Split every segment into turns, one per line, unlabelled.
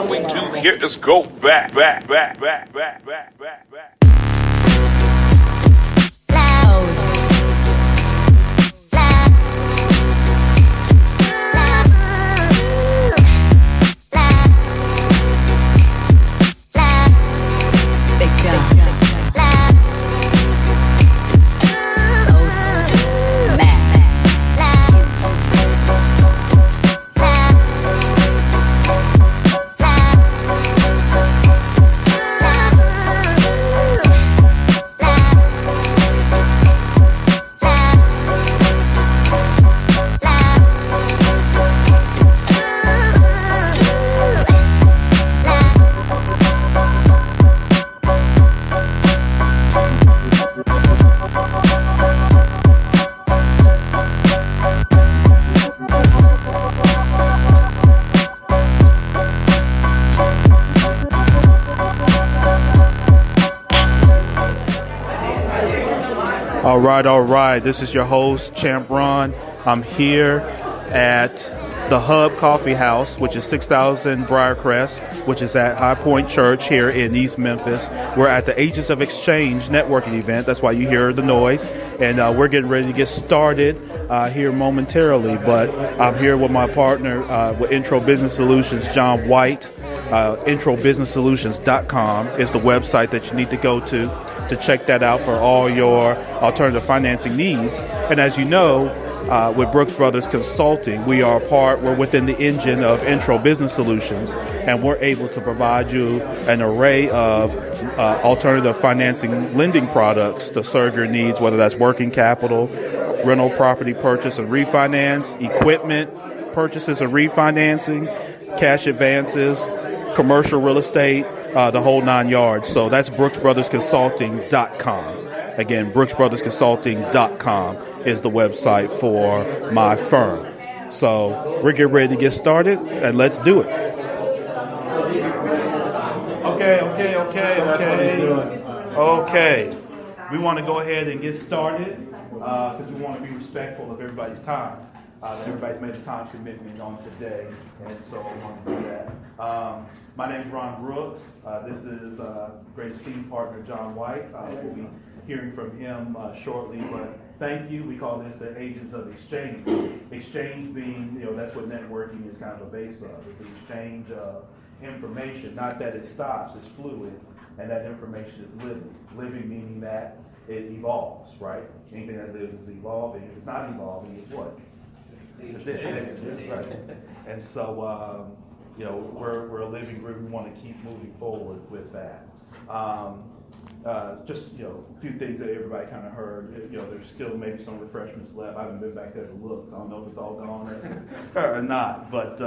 all we do here is go back.
All right. This is your host, Champ Ron. I'm here at the Hub Coffee House, which is 6000 Briarcrest, which is at High Point Church here in East Memphis. We're at the Agents of XChange networking event. That's why you hear the noise. And we're getting ready to get started here momentarily. But I'm here with my partner with Intro Business Solutions, John White. IntroBusinessSolutions.com is the website that you need to go to check that out for all your alternative financing needs. And as you know, with Brooks Brothers Consulting, we're within the engine of Intro Business Solutions, and we're able to provide you an array of alternative financing lending products to serve your needs, whether that's working capital, rental property purchase and refinance, equipment purchases and refinancing, cash advances, commercial real estate, the whole 9 yards. So that's BrooksBrothersConsulting.com. Again, BrooksBrothersConsulting.com is the website for my firm. So we're getting ready to get started, and let's do it. Okay. We want to go ahead and get started because we want to be respectful of everybody's time. Everybody's made a time commitment on today, and so I want to do that. My name is Ron Brooks. This is great esteemed partner John White. We'll be hearing from him shortly, but thank you. We call this the Agents of Exchange. Exchange being, that's what networking is kind of a base of. It's an exchange of information, not that it stops, it's fluid, and that information is living. Living meaning that it evolves, right? Anything that lives is evolving. If it's not evolving, it's what? It's dead. Right. And so, we're a living group. We want to keep moving forward with that. Just a few things that everybody kind of heard. There's still maybe some refreshments left. I haven't been back there to look, so I don't know if it's all gone or not. But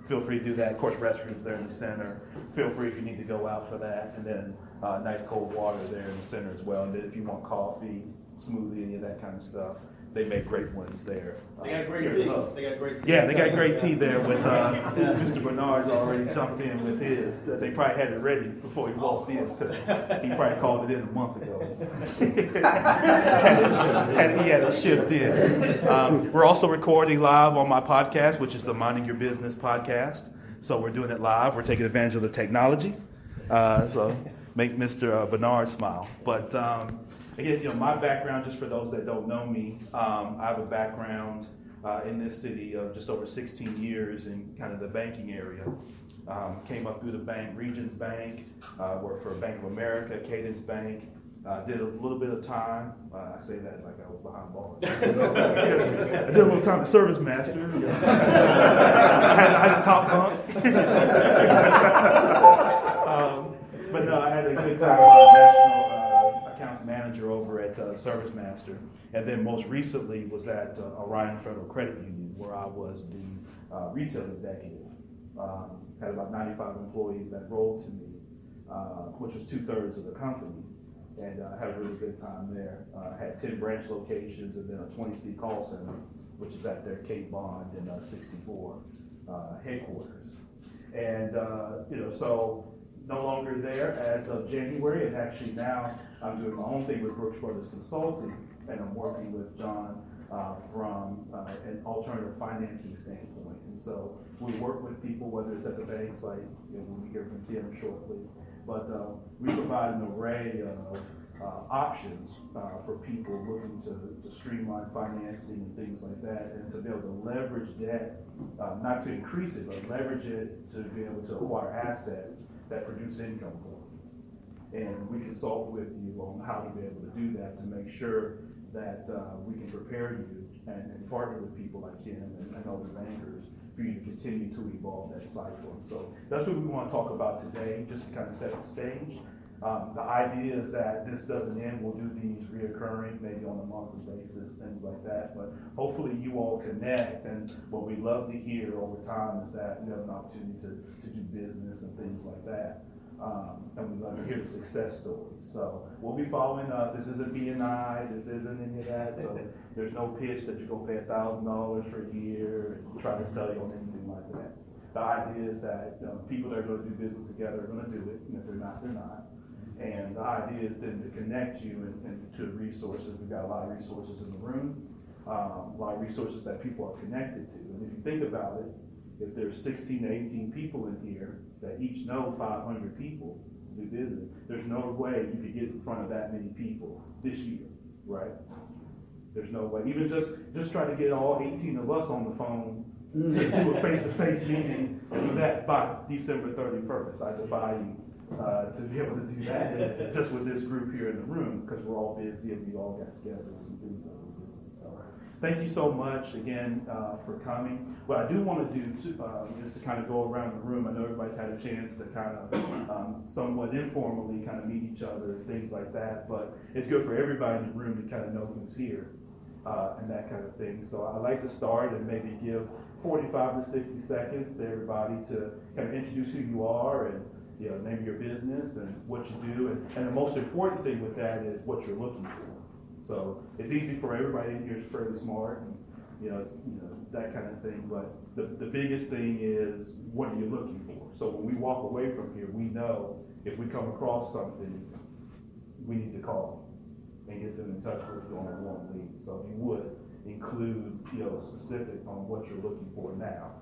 feel free to do that. Of course, restrooms there in the center. Feel free if you need to go out for that, and then nice cold water there in the center as well. And then if you want coffee, smoothie, any of that kind of stuff, they make great ones there.
They got great tea.
Yeah, they got great tea there with Mr. Bernard's already jumped in with his. They probably had it ready before he walked in. So he probably called it in a month ago. He had it shipped in. We're also recording live on my podcast, which is the Minding Your Business podcast. So we're doing it live. We're taking advantage of the technology. So make Mr. Bernard smile. But again, my background, just for those that don't know me, I have a background in this city of just over 16 years in kind of the banking area. Came up through the bank, Regions Bank, worked for Bank of America, Cadence Bank, did a little bit of time, I say that like I was behind bars. I did a little time at Service Master. I had a top bunk. But no, I had a good time national accounts manager over at Service Master, and then most recently was at Orion Federal Credit Union, where I was the retail executive. Had about 95 employees that rolled to me, which was 2/3 of the company, and had a really good time there. Had 10 branch locations and then a 20-seat call center, which is at their Cape Bond and 64 headquarters. And so no longer there as of January, and actually now I'm doing my own thing with Brooks Brothers Consulting, and I'm working with John from an alternative financing standpoint. And And so we work with people, whether it's at the banks, like when we hear from Tim shortly, but we provide an array of options for people looking to streamline financing and things like that, and to be able to leverage debt, not to increase it, but leverage it to be able to acquire assets that produce income for them. And we consult with you on how to be able to do that, to make sure that we can prepare you and partner with people like him and other bankers for you to continue to evolve that cycle. And so that's what we want to talk about today, just to kind of set the stage. The idea is that this doesn't end. We'll do these reoccurring, maybe on a monthly basis, things like that. But hopefully you all connect. And what we love to hear over time is that you have an opportunity to do business and things like that. And we love to hear the success stories. So we'll be following up. This isn't B&I. This isn't any of that. So there's no pitch that you're going to pay $1,000 for a year and try to sell you on anything like that. The idea is that people that are going to do business together are going to do it. And if they're not, they're not. And the idea is then to connect you and to resources. We've got a lot of resources in the room, a lot of resources that people are connected to. And if you think about it, if there's 16 to 18 people in here that each know 500 people do business, there's no way you could get in front of that many people this year, right? There's no way. Even just try to get all 18 of us on the phone to do a face-to-face meeting and do that by December 31st. I defy you to be able to do that just with this group here in the room, because we're all busy and we all got schedules and things that we're doing. So thank you so much again for coming. What I do want to do is to kind of go around the room. I know everybody's had a chance to kind of somewhat informally kind of meet each other, things like that, but it's good for everybody in the room to kind of know who's here and that kind of thing. So I'd like to start and maybe give 45 to 60 seconds to everybody to kind of introduce who you are and name your business and what you do, and the most important thing with that is what you're looking for. So it's easy for everybody in here is fairly smart, and that kind of thing. But the biggest thing is, what are you looking for? So when we walk away from here, we know if we come across something, we need to call and get them in touch with you on a warm lead. So if you would include specifics on what you're looking for now,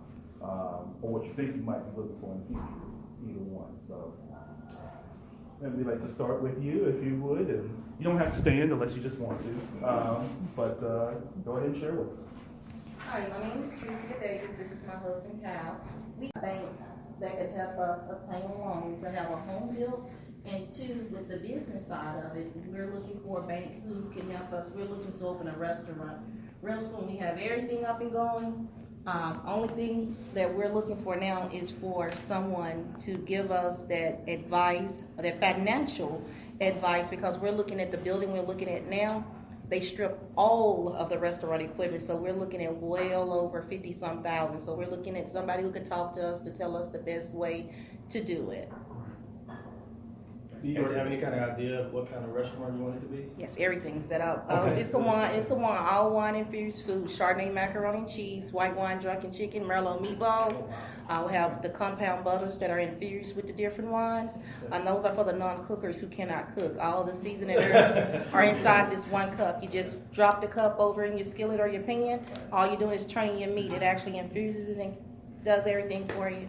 or what you think you might be looking for in the future. Either one. So we'd like to start with you, if you would, and you don't have to stand unless you just want to, but go ahead and share with us.
Hi, my name is Tricia Davis. This is my husband, Kyle. We have a bank that could help us obtain a loan to have a home built, and two, with the business side of it, we're looking for a bank who can help us. We're looking to open a restaurant. Real soon, we have everything up and going. Only thing that we're looking for now is for someone to give us that advice, that financial advice, because we're looking at the building we're looking at now. They strip all of the restaurant equipment, so we're looking at well over 50-some thousand. So we're looking at somebody who can talk to us to tell us the best way to do it.
Do you have any kind of idea of what kind of restaurant you want it to be?
Yes, everything's set up.
Okay.
It's a wine, all wine infused food, Chardonnay macaroni and cheese, white wine drunken chicken, Merlot meatballs. We have the compound butters that are infused with the different wines, and those are for the non-cookers who cannot cook. All the seasoning herbs are inside this one cup. You just drop the cup over in your skillet or your pan. All you're doing is turning your meat. It actually infuses it and does everything for you.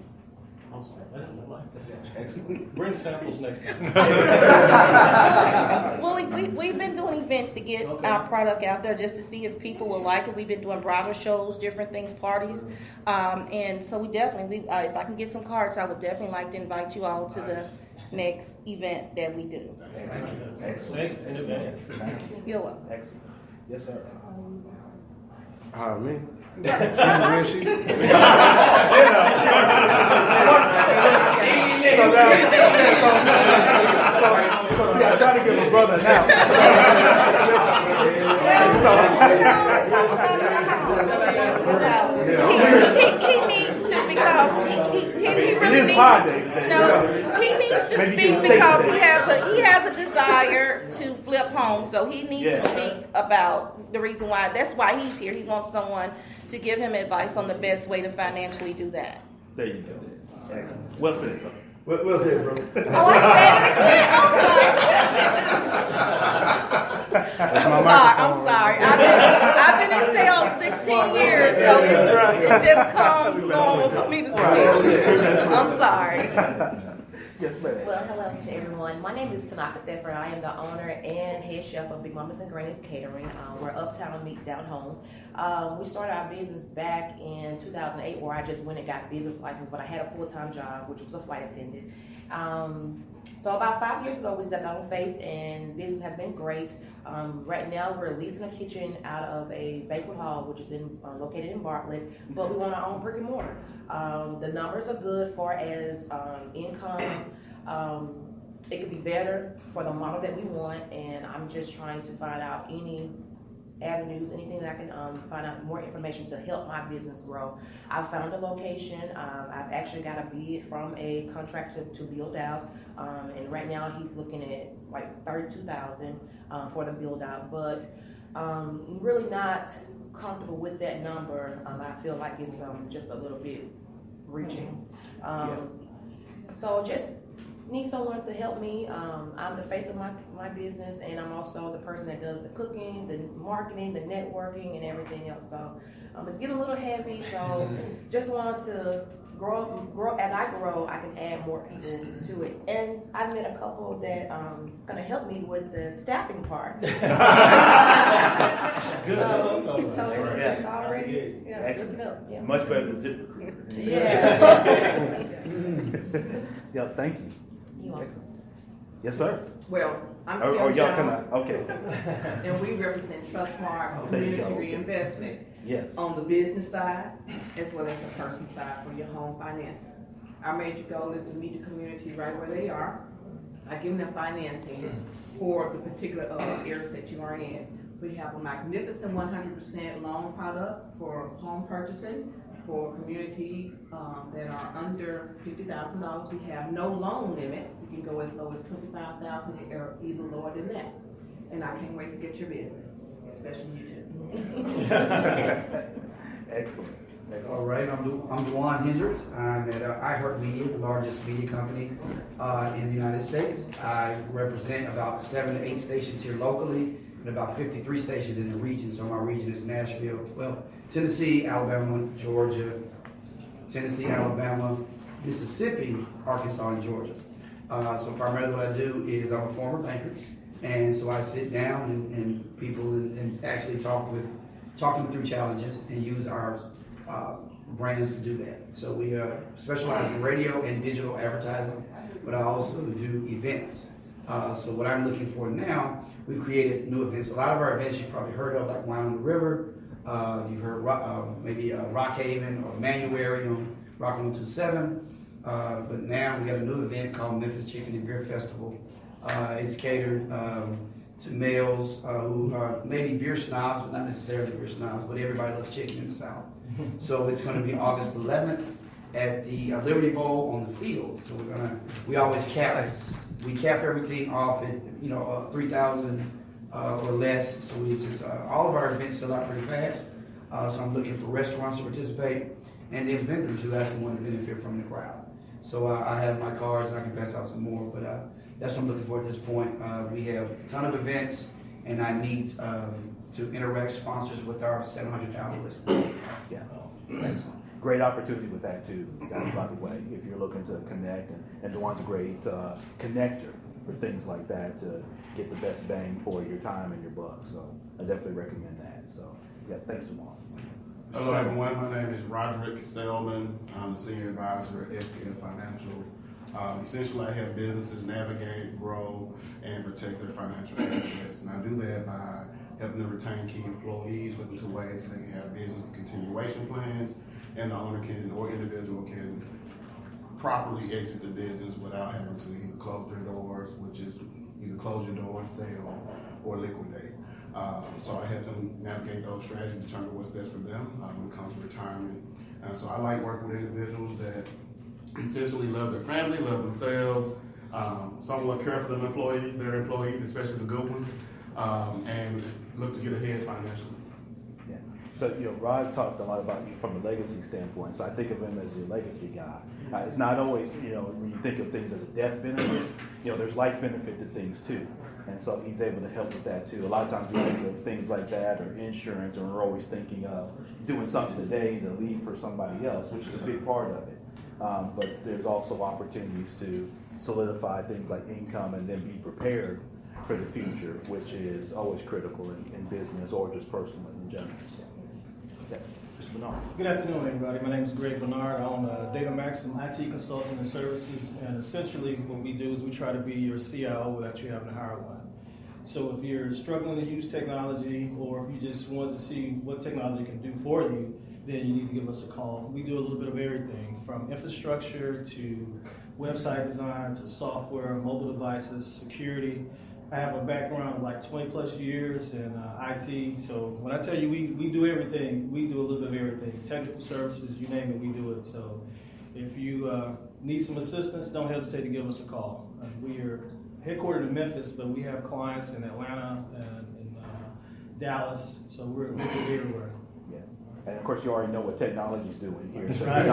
Bring samples next time.
Well, we've been doing events to get our product out there just to see if people will like it. We've been doing bridal shows, different things, parties. And so we definitely, if I can get some cards, I would definitely like to invite you all to the next event that we do.
Excellent. Thanks in advance. Thank you.
You're welcome.
Excellent. Yes, sir.
Me?
Yeah.
She?
So see, I try to give my brother an out.
He needs to, because he really needs to. No, he needs to speak because he has a desire to flip homes. So he needs to speak about the reason why. That's why he's here. He wants someone to give him advice on the best way to financially do that.
There you go. Excellent. Well said, bro.
Well said, bro.
Oh, I said it again. I'm sorry. I've been in
jail 16 years, so it just comes normal for me to speak. I'm sorry.
Yes, ma'am.
Well, hello to everyone. My name is Tanaka Theffer. I am the owner and head chef of Big Mamas and Granny's Catering. We're uptown meets down home. We started our business back in 2008, where I just went and got a business license, but I had a full-time job, which was a flight attendant. So about 5 years ago, we stepped out on faith, and business has been great. Right now, we're leasing a kitchen out of a banquet hall, which is located in Bartlett, but we want our own brick and mortar. The numbers are good for as income. It could be better for the model that we want, and I'm just trying to find out any avenues, anything that I can find out more information to help my business grow. I've found a location. I've actually got a bid from a contractor to build out, and right now he's looking at like $32,000 for the build out, but really not comfortable with that number. I feel like it's just a little bit reaching. So just need someone to help me. I'm the face of my business, and I'm also the person that does the cooking, the marketing, the networking, and everything else. So it's getting a little heavy, so just want to grow. As I grow, I can add more people to it. And I've met a couple that is going to help me with the staffing part.
Good.
So it's already looking up. Yeah.
Much better than ZipRecruiter.
Yeah.
Yeah, thank you.
You are.
Excellent. Yes, sir.
Well, I'm
Or
Kim
y'all
Jones,
come out. Okay.
and we represent Trustmark
There you
Community
go, okay.
Reinvestment
Yes.
on the business side as well as the personal side for your home financing. Our major goal is to meet the community right where they are by giving them financing for the particular areas that you are in. We have a magnificent 100% loan product for home purchasing. For community that are under $50,000, we have no loan limit. You can go as low as $25,000 or even lower than that. And I can't wait to get your business, especially you too.
Excellent.
All right, I'm Duan Hendricks. I'm at iHeartMedia, the largest media company in the United States. I represent about 7 to 8 stations here locally and about 53 stations in the region. So my region is Nashville, Tennessee, Alabama, Georgia, Tennessee, Alabama, Mississippi, Arkansas, and Georgia. So primarily what I do is I'm a former banker, and so I sit down and people and actually talk them through challenges and use our brands to do that. So we specialize in radio and digital advertising, but I also do events. So what I'm looking for now, we've created new events. A lot of our events you've probably heard of, like Wine on the River. You've heard maybe Rockhaven or Manuary on Rock 127. But now we got a new event called Memphis Chicken and Beer Festival. It's catered to males who are maybe beer snobs, but not necessarily beer snobs, but everybody loves chicken in the South. So it's going to be August 11th at the Liberty Bowl on the field. So we always cap everything off at 3,000 or less. So all of our events sell out pretty fast. So I'm looking for restaurants to participate and then vendors who actually want to benefit from the crowd. So I have my cards and I can pass out some more, but that's what I'm looking for at this point. We have a ton of events, and I need to interact sponsors with our 700,000 listeners.
Yeah, excellent. Great opportunity with that too, guys, by the way, if you're looking to connect, and Duan's a great connector for things like that to get the best bang for your time and your buck. So I definitely recommend that. So yeah, thanks, Duan.
Hello everyone, my name is Roderick Selman. I'm the Senior Advisor at STF Financial. Essentially, I help businesses navigate, grow, and protect their financial assets. And I do that by helping them retain key employees with 2 ways. They can have business continuation plans, and the owner or individual can properly exit the business without having to either close their doors, which is either close your doors, sell, or liquidate. So I help them navigate those strategies, determine what's best for them when it comes to retirement. So I like working with individuals that essentially love their family, love themselves, somewhat care for their employees, especially the good ones, and look to get ahead financially.
Yeah. So Rod talked a lot about you from a legacy standpoint. So I think of him as your legacy guy. It's not always when you think of things as a death benefit, there's life benefit to things too. And so he's able to help with that too. A lot of times we think of things like that or insurance, and we're always thinking of doing something today to leave for somebody else, which is a big part of it. But there's also opportunities to solidify things like income and then be prepared for the future, which is always critical in business or just personal in general. So, okay. Mr. Bernard.
Good afternoon, everybody. My name is Greg Bernard. I own Data Maximum IT Consulting and Services, and essentially what we do is we try to be your CIO without you having to hire one. So if you're struggling to use technology, or if you just want to see what technology can do for you, then you need to give us a call. We do a little bit of everything, from infrastructure to website design to software, mobile devices, security. I have a background of like 20 plus years in IT, so when I tell you we do everything, we do a little bit of everything. Technical services, you name it, we do it. So if you need some assistance, don't hesitate to give us a call. We are headquartered in Memphis, but we have clients in Atlanta and in Dallas, so we're everywhere.
And of course, you already know what technology is doing here. So
Right.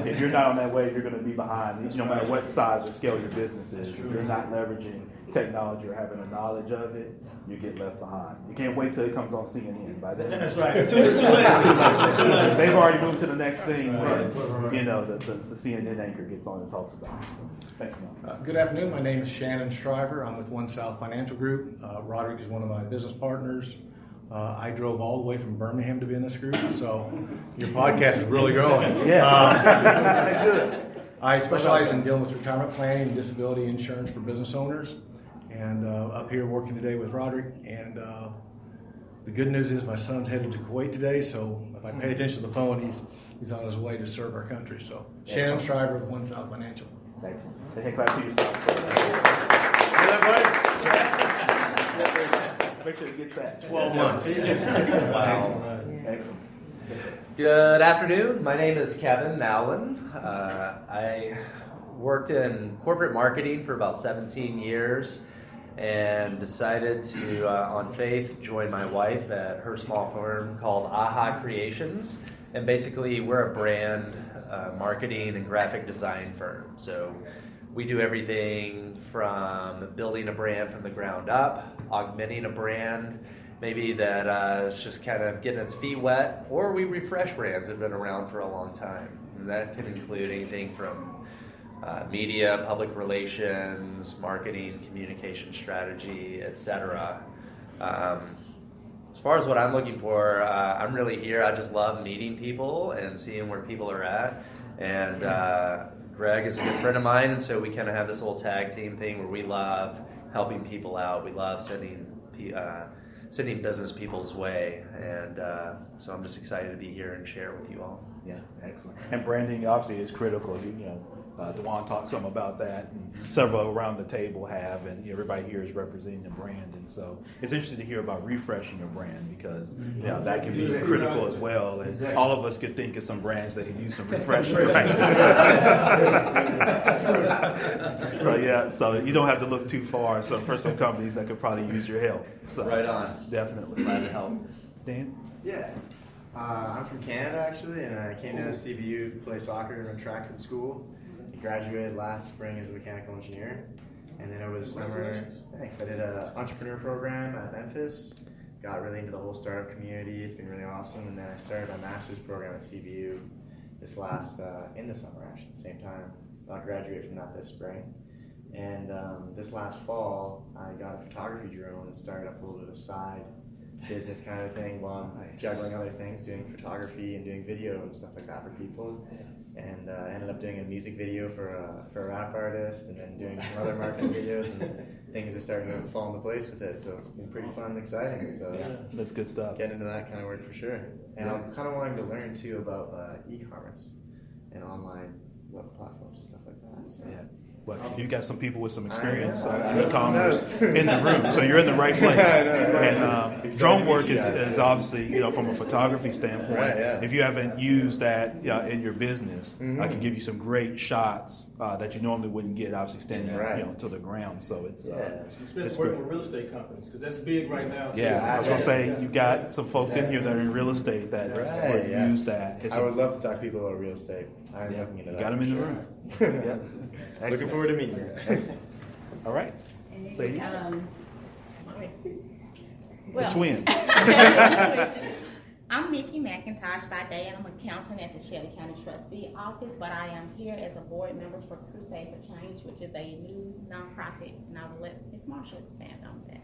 if you're not on that wave, you're going to be behind. No matter what size or scale your business is, if you're not leveraging technology or having a knowledge of it, you get left behind. You can't wait till it comes on CNN. By then,
That's right. It's too late.
They've already moved to the next thing when the CNN anchor gets on and talks about it. So, thanks, man.
Good afternoon. My name is Shannon Shriver. I'm with One South Financial Group. Roderick is one of my business partners. I drove all the way from Birmingham to be in this group, so your podcast is really growing.
Yeah.
I specialize in dealing with retirement planning and disability insurance for business owners, and up here working today with Roderick. And the good news is my son's headed to Kuwait today, so if I pay attention to the phone, he's on his way to serve our country. So Shannon Shriver with One South Financial.
Excellent. Hey, clap to yourself. Make sure he gets that.
12 months.
Wow. Excellent.
Good afternoon. My name is Kevin Mallon. I worked in corporate marketing for about 17 years and decided to, on faith, join my wife at her small firm called AHA Creations. And basically, we're a brand marketing and graphic design firm. So we do everything from building a brand from the ground up, augmenting a brand, maybe that is just kind of getting its feet wet, or we refresh brands that have been around for a long time. And that can include anything from media, public relations, marketing, communication strategy, etc. As far as what I'm looking for, I'm really here. I just love meeting people and seeing where people are at. And Greg is a good friend of mine, and so we kind of have this whole tag team thing where we love helping people out. We love sending business people's way, and so I'm just excited to be here and share with you all.
Yeah, excellent. And branding obviously is critical. Dewan talked some about that, and several around the table have, and everybody here is representing a brand, and so it's interesting to hear about refreshing your brand because that can be critical as well, and all of us could think of some brands that could use some refreshing. So you don't have to look too far. So for some companies that could probably use your help. So
right on.
Definitely.
Glad to help.
Dan?
Yeah. I'm from Canada actually, and I came to CBU to play soccer and run track at school. I graduated last spring as a mechanical engineer, and then over the summer, I did an entrepreneur program at Memphis. Got really into the whole startup community. It's been really awesome, and then I started my master's program at CBU in the summer actually, at the same time. I'll graduate from that this spring. And this last fall, I got a photography drone and started up a little bit of a side business kind of thing while I'm juggling other things, doing photography and doing video and stuff like that for people. And ended up doing a music video for a rap artist, and then doing some other marketing videos, and things are starting to fall into place with it. So it's been pretty fun and exciting. So
that's good stuff.
Getting into that kind of work for sure. And I'm kind of wanting to learn too about e-commerce and online web platforms and stuff like that. So.
Yeah. Well, you got some people with some experience in e-commerce in the room, so you're in the right place. And drone work is obviously, from a photography standpoint. If you haven't used that in your business, I can give you some great shots that you normally wouldn't get, obviously standing to the ground. So it's
especially working with real estate companies, because that's big right now.
Yeah, I was gonna say you got some folks in here that are in real estate that would use that.
I would love to talk to people about real estate. I'm looking into that.
You got them in the room.
Looking forward to meeting you.
Excellent. All right. Ladies.
Well,
The twins.
I'm Mickey McIntosh by day, and I'm an accountant at the Shelby County Trustee Office, but I am here as a board member for Crusade for Change, which is a new nonprofit, and I will let Ms. Marshall expand on that.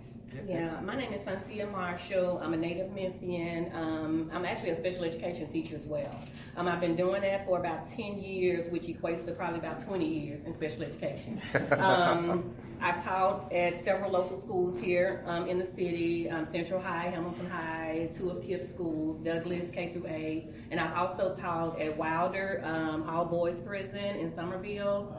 Yeah, my name is Sansia Marshall. I'm a native Memphian. I'm actually a special education teacher as well. I've been doing that for about 10 years, which equates to probably about 20 years in special education. I've taught at several local schools here in the city, Central High, Hamilton High, 2 of KIPP schools, Douglas K through 8, and I've also taught at Wilder, all boys prison in Somerville,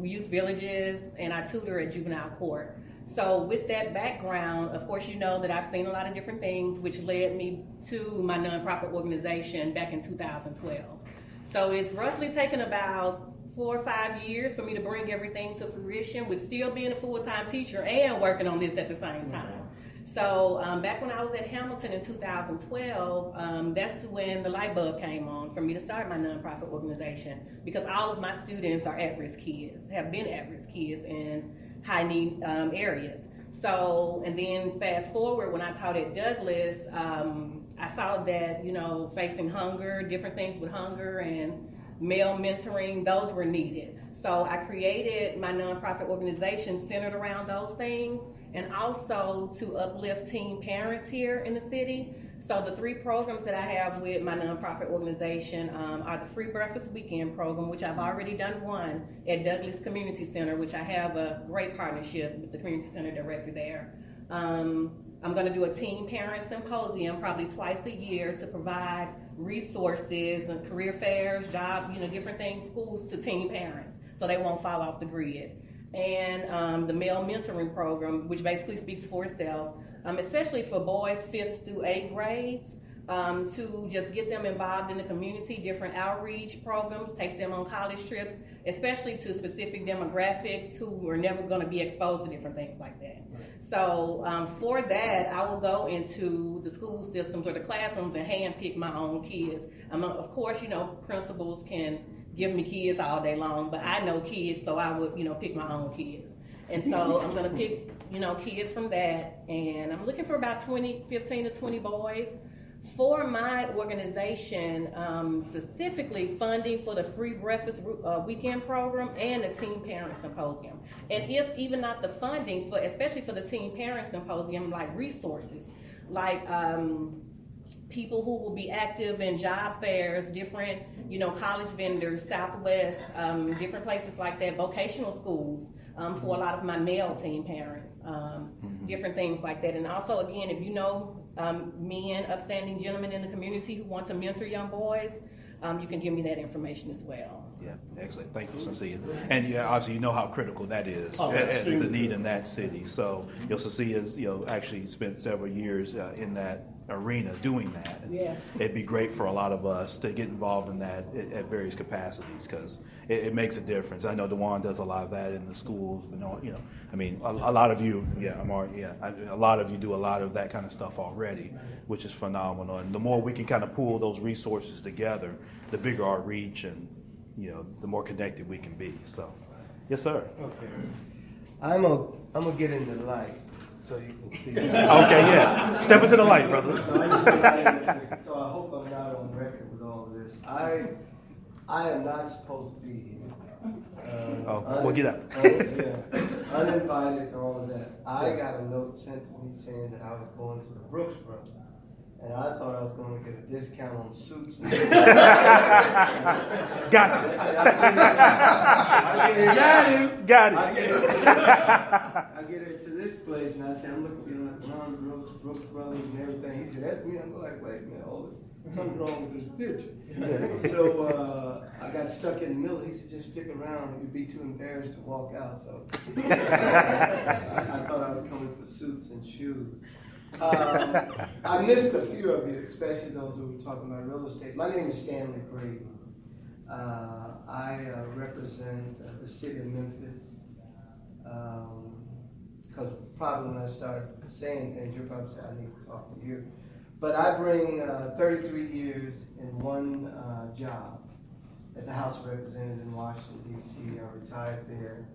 youth villages, and I tutor at juvenile court. So with that background, of course, you know that I've seen a lot of different things, which led me to my nonprofit organization back in 2012. So it's roughly taken about 4 or 5 years for me to bring everything to fruition with still being a full-time teacher and working on this at the same time. So back when I was at Hamilton in 2012, that's when the light bulb came on for me to start my nonprofit organization, because all of my students are at-risk kids, have been at-risk kids in high need areas. So, and then fast forward, when I taught at Douglas, I saw that, you know, facing hunger, different things with hunger and male mentoring, those were needed. So I created my nonprofit organization centered around those things, and also to uplift teen parents here in the city. So the 3 programs that I have with my nonprofit organization are the Free Breakfast Weekend program, which I've already done one at Douglas Community Center, which I have a great partnership with the community center director there. I'm going to do a teen parent symposium probably twice a year to provide resources and career fairs, job, you know, different things, schools to teen parents, so they won't fall off the grid. And the male mentoring program, which basically speaks for itself, especially for boys 5th through 8th grades, to just get them involved in the community, different outreach programs, take them on college trips, especially to specific demographics who are never going to be exposed to different things like that. So for that, I will go into the school systems or the classrooms and handpick my own kids. Of course, you know, principals can give me kids all day long, but I know kids, so I would, you know, pick my own kids. And so I'm going to pick, you know, kids from that, and I'm looking for about 15 to 20 boys. For my organization, specifically funding for the Free Breakfast Weekend program and the Teen Parent Symposium. And if even not the funding, especially for the Teen Parent Symposium, like resources, like people who will be active in job fairs, different, you know, college vendors, Southwest, different places like that, vocational schools for a lot of my male teen parents, different things like that. And also, again, if you know men, upstanding gentlemen in the community who want to mentor young boys, you can give me that information as well.
Yeah, excellent. Thank you, Cecilia. And yeah, obviously you know how critical that is, and the need in that city. So, you know, Cecilia's, you know, actually spent several years in that arena doing that.
Yeah.
It'd be great for a lot of us to get involved in that at various capacities, because it makes a difference. I know DeJuan does a lot of that in the schools, but no, you know, I mean, a lot of you, a lot of you do a lot of that kind of stuff already, which is phenomenal. And the more we can kind of pool those resources together, the bigger our reach, and you know, the more connected we can be. So, yes, sir.
Okay. I'm gonna get into the light so you can see.
Okay, yeah. Step into the light, brother.
So I hope I'm not on record with all of this. I am not supposed to be here.
We'll get out.
Uninvited and all of that. I got a note sent to me saying that I was going to the Brooks Brothers. And I thought I was going to get a discount on suits.
Gotcha. Got him.
I get into this place and I say, I'm looking at Ron Brooks Brothers and everything. He said, that's me. I'm like, wait a minute, hold it. Something's wrong with this picture. So I got stuck in the middle. He said, just stick around. You'd be too embarrassed to walk out. So I thought I was coming for suits and shoes. I missed a few of you, especially those who were talking about real estate. My name is Stanley Brady. I represent the city of Memphis. Because probably when I start saying things, you'll probably say I need to talk to you. But I bring 33 years in one job at the House of Representatives in Washington, D.C. I retired there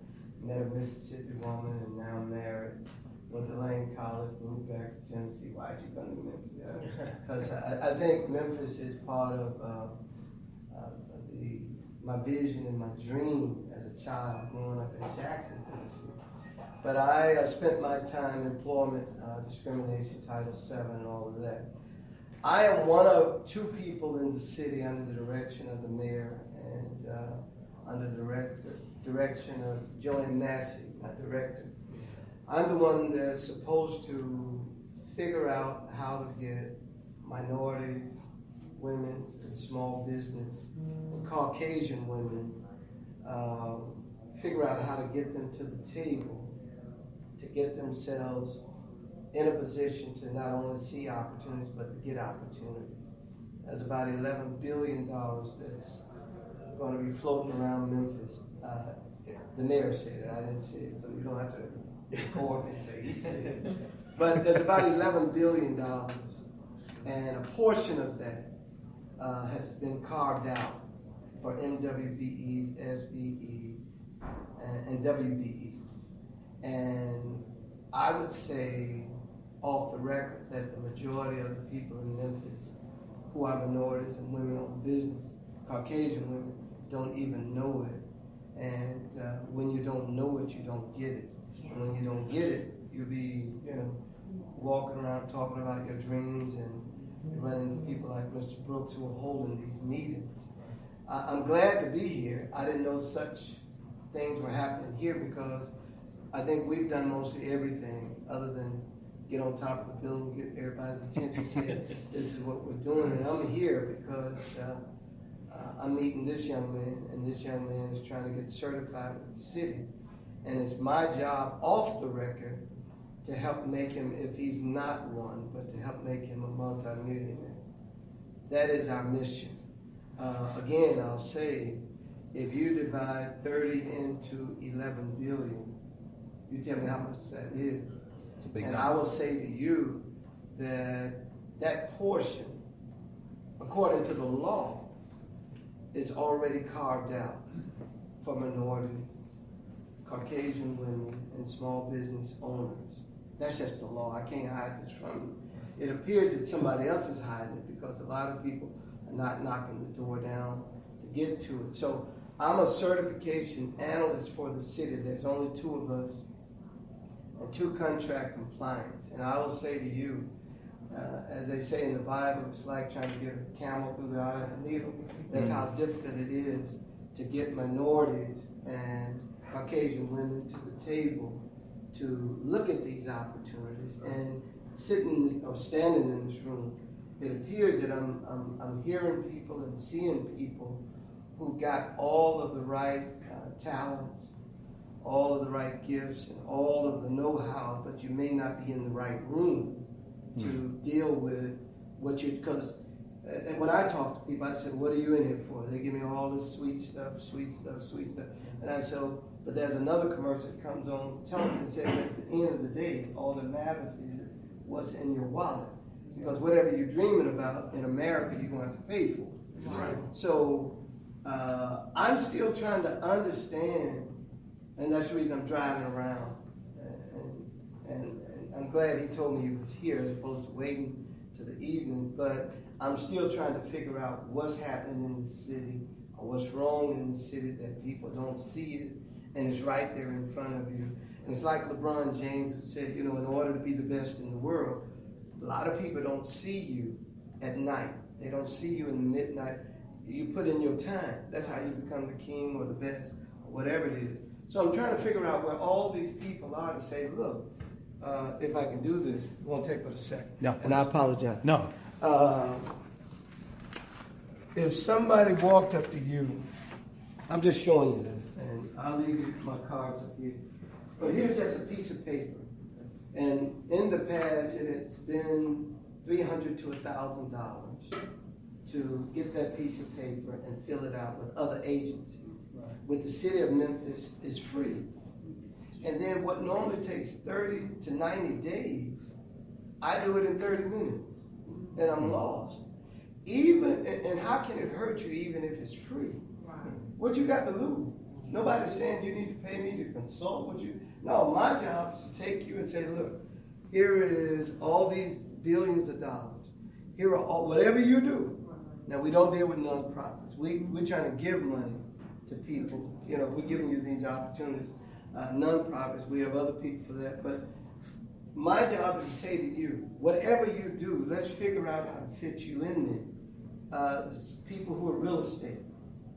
met a Mississippi woman, and now married. Went to Lane College, moved back to Tennessee. Why'd you come to Memphis? Because I think Memphis is part of my vision and my dream as a child growing up in Jackson, Tennessee. But I spent my time in employment discrimination, Title VII, and all of that. I am one of two people in the city under the direction of the mayor and under the direction of Joanne Massey, my director. I'm the one that's supposed to figure out how to get minorities, women, and small business, and Caucasian women, figure out how to get them to the table, to get themselves in a position to not only see opportunities, but to get opportunities. There's about $11 billion that's going to be floating around Memphis. The mayor said it, I didn't say it, so you don't have to record me and say he said it. But there's about $11 billion, and a portion of that has been carved out for MWBEs, SBEs, and WBEs. And I would say off the record that the majority of the people in Memphis who are minorities and women-owned business, Caucasian women, don't even know it. And when you don't know it, you don't get it. And when you don't get it, you'll be, walking around talking about your dreams and running into people like Mr. Brooks who are holding these meetings. I'm glad to be here. I didn't know such things were happening here because I think we've done mostly everything other than get on top of the building, get everybody's attention, say this is what we're doing. And I'm here because I'm meeting this young man, and this young man is trying to get certified with the city. And it's my job off the record to help make him, if he's not one, but to help make him a multimillionaire. That is our mission. Again, I'll say, if you divide 30 into 11 billion, you tell me how much that is.
It's a big
and
number.
I will say to you that that portion, according to the law, is already carved out for minorities, Caucasian women, and small business owners. That's just the law. I can't hide this from you. It appears that somebody else is hiding it because a lot of people are not knocking the door down to get to it. So I'm a certification analyst for the city. There's only two of us and two contract compliance. And I will say to you, as they say in the Bible, it's like trying to get a camel through the eye of a needle. That's how difficult it is to get minorities and Caucasian women to the table to look at these opportunities. And sitting or standing in this room, it appears that I'm hearing people and seeing people who got all of the right talents, all of the right gifts, and all of the know-how, but you may not be in the right room to deal with what you, because when I talk to people, I said, what are you in here for? They give me all this sweet stuff, sweet stuff, sweet stuff. And I said, but there's another commercial that comes on television that says at the end of the day, all that matters is what's in your wallet. Because whatever you're dreaming about in America, you're going to have to pay for.
Right.
So I'm still trying to understand, and that's the reason I'm driving around. And I'm glad he told me he was here as opposed to waiting to the evening, but I'm still trying to figure out what's happening in the city or what's wrong in the city that people don't see it, and it's right there in front of you. And it's like LeBron James who said, in order to be the best in the world, a lot of people don't see you at night. They don't see you in the midnight. You put in your time. That's how you become the king or the best, or whatever it is. So I'm trying to figure out where all these people are to say, look, if I can do this, it won't take but a second.
No,
and I apologize.
No.
If somebody walked up to you, I'm just showing you this, and I'll leave my cards up here. But here's just a piece of paper. And in the past, it has been $300 to $1,000 to get that piece of paper and fill it out with other agencies. Right. With the city of Memphis, it's free. And then what normally takes 30 to 90 days, I do it in 30 minutes, and I'm lost. And how can it hurt you even if it's free? Right. What you got to lose? Nobody's saying you need to pay me to consult with you. No, my job is to take you and say, look, here is all these billions of dollars. Here are all, whatever you do. Now, we don't deal with nonprofits. We're trying to give money to people. You know, we're giving you these opportunities. Nonprofits, we have other people for that. But my job is to say to you, whatever you do, let's figure out how to fit you in there. People who are real estate.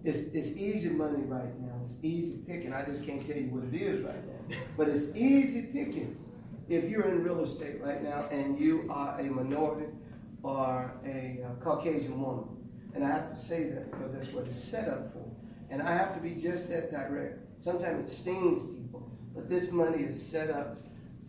It's easy money right now. It's easy picking. I just can't tell you what it is right now. But it's easy picking if you're in real estate right now and you are a minority or a Caucasian woman. And I have to say that because that's what it's set up for. And I have to be just that direct. Sometimes it stings people, but this money is set up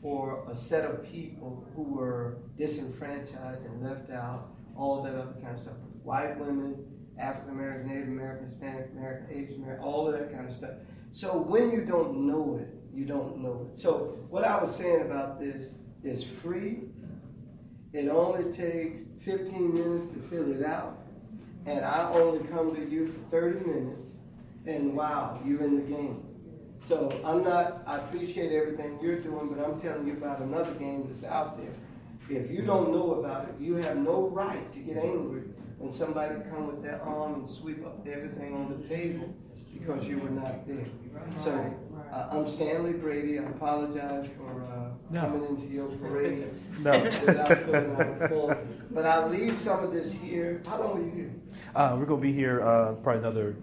for a set of people who were disenfranchised and left out, all that other kind of stuff. White women, African American, Native American, Hispanic American, Asian American, all of that kind of stuff. So when you don't know it, you don't know it. So what I was saying about this is free. It only takes 15 minutes to fill it out. And I only come to you for 30 minutes. And wow, you're in the game. So I appreciate everything you're doing, but I'm telling you about another game that's out there. If you don't know about it, you have no right to get angry when somebody come with their arm and sweep up everything on the table because you were not there. So I'm Stanley Brady. I apologize for coming into your parade without filling out a form. But I'll leave some of this here. How long are you here?
We're going to be here probably another,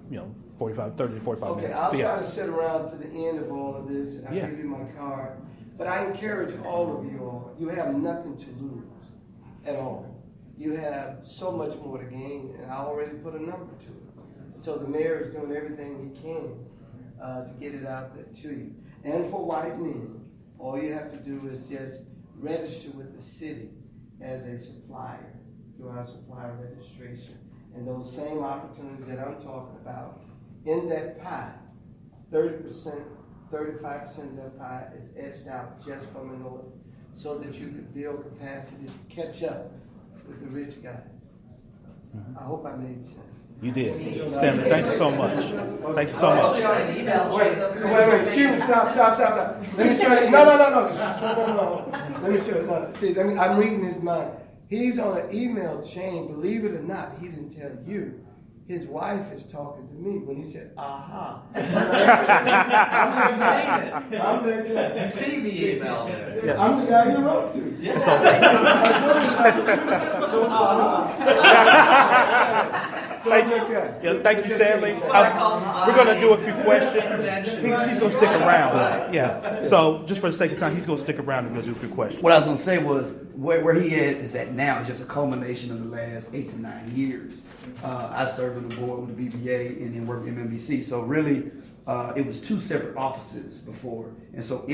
30 to 45 minutes.
Okay, I'll try to sit around to the end of all of this, and I'll give you my card. But I encourage all of you all, you have nothing to lose at all. You have so much more to gain, and I already put a number to it. So the mayor is doing everything he can to get it out there to you. And for white men, all you have to do is just register with the city as a supplier through our supplier registration. And those same opportunities that I'm talking about, in that pie, 30%, 35% of that pie is etched out just from an order so that you could build capacity to catch up with the rich guys. I hope I made sense.
You did. Stanley, thank you so much. Thank you so much.
Wait, excuse me, stop. Let me show you. No. Let me show you. No, see, I'm reading his mind. He's on an email chain. Believe it or not, he didn't tell you. His wife is talking to me when he said, aha. I'm there.
You've seen the email there.
Yeah. I'm the guy you wrote to.
Yeah.
Thank you, Stanley. We're going to do a few questions. He's going to stick around. Yeah. So just for the sake of time, he's going to stick around and we'll do a few questions.
What I was going to say was where he is at now is just a culmination of the last 8 to 9 years. I served on the board with the BBA and then worked at MMBC. So really, it was 2 separate offices before. And so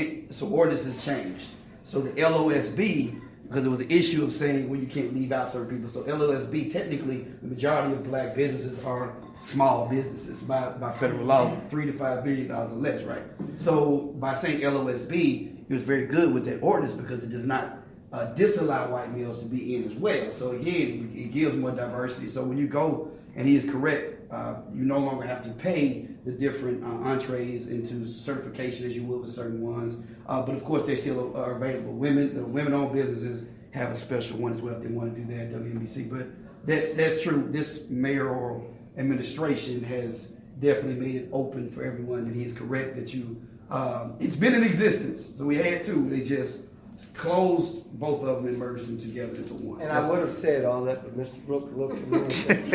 ordinances changed. So the LOSB, because it was an issue of saying, well, you can't leave out certain people. So LOSB, technically, the majority of black businesses are small businesses by federal law, $3 to $5 billion or less, right? So by saying LOSB, it was very good with that ordinance because it does not disallow white males to be in as well. So again, it gives more diversity. So when you go, and he is correct, you no longer have to pay the different entrees into certification as you would with certain ones. But of course, they still are available. Women-owned businesses have a special one as well if they want to do that at WNBC. But that's true. This mayoral administration has definitely made it open for everyone, and he is correct that it's been in existence. So we had 2. They just closed both of them and merged them together into one.
And I would have said all that, but Mr. Brooks looked at me and said,
he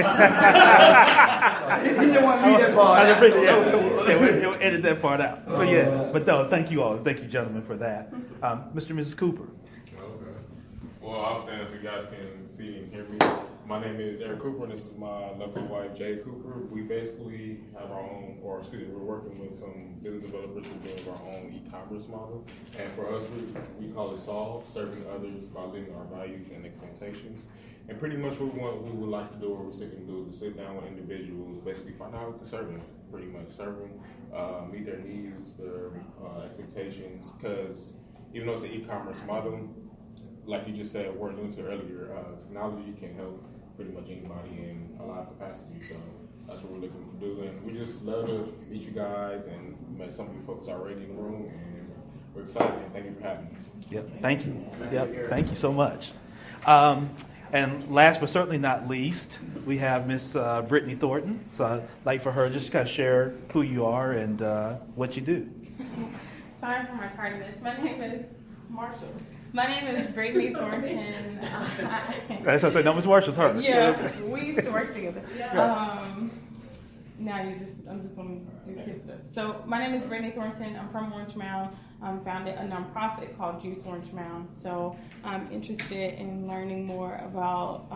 didn't want to leave that part out.
We'll edit that part out. But no, thank you all. Thank you, gentlemen, for that. Mr. and Mrs. Cooper.
Okay. Well, I'll stand so you guys can see and hear me. My name is Eric Cooper, and this is my lovely wife, Jay Cooper. We basically have our own, we're working with some business developers to build our own e-commerce model. And for us, we call it Solve, serving others by living our values and expectations. And pretty much what we would like to do, or we're seeking to do, is to sit down with individuals, basically find out how we can serve them, pretty much serve them, meet their needs, their expectations, because even though it's an e-commerce model, like you just said, we're alluding to earlier, technology can help pretty much anybody in a lot of capacity. So that's what we're looking to do. And we just love to meet you guys and met some of you folks already in the room, and we're excited. And thank you for having us.
Yep, thank you. Yep, thank you so much. And last but certainly not least, we have Miss Brittany Thornton. So I'd like for her just to kind of share who you are and what you do.
Sorry for my tardiness. My name is Marshall. My name is Brittany Thornton.
That's what I said. No, Miss Marshall's her.
Yeah, we used to work together. Now I'm just want to do kid stuff. So my name is Brittany Thornton. I'm from Orange Mound. Founded a nonprofit called Juice Orange Mound. So I'm interested in learning more about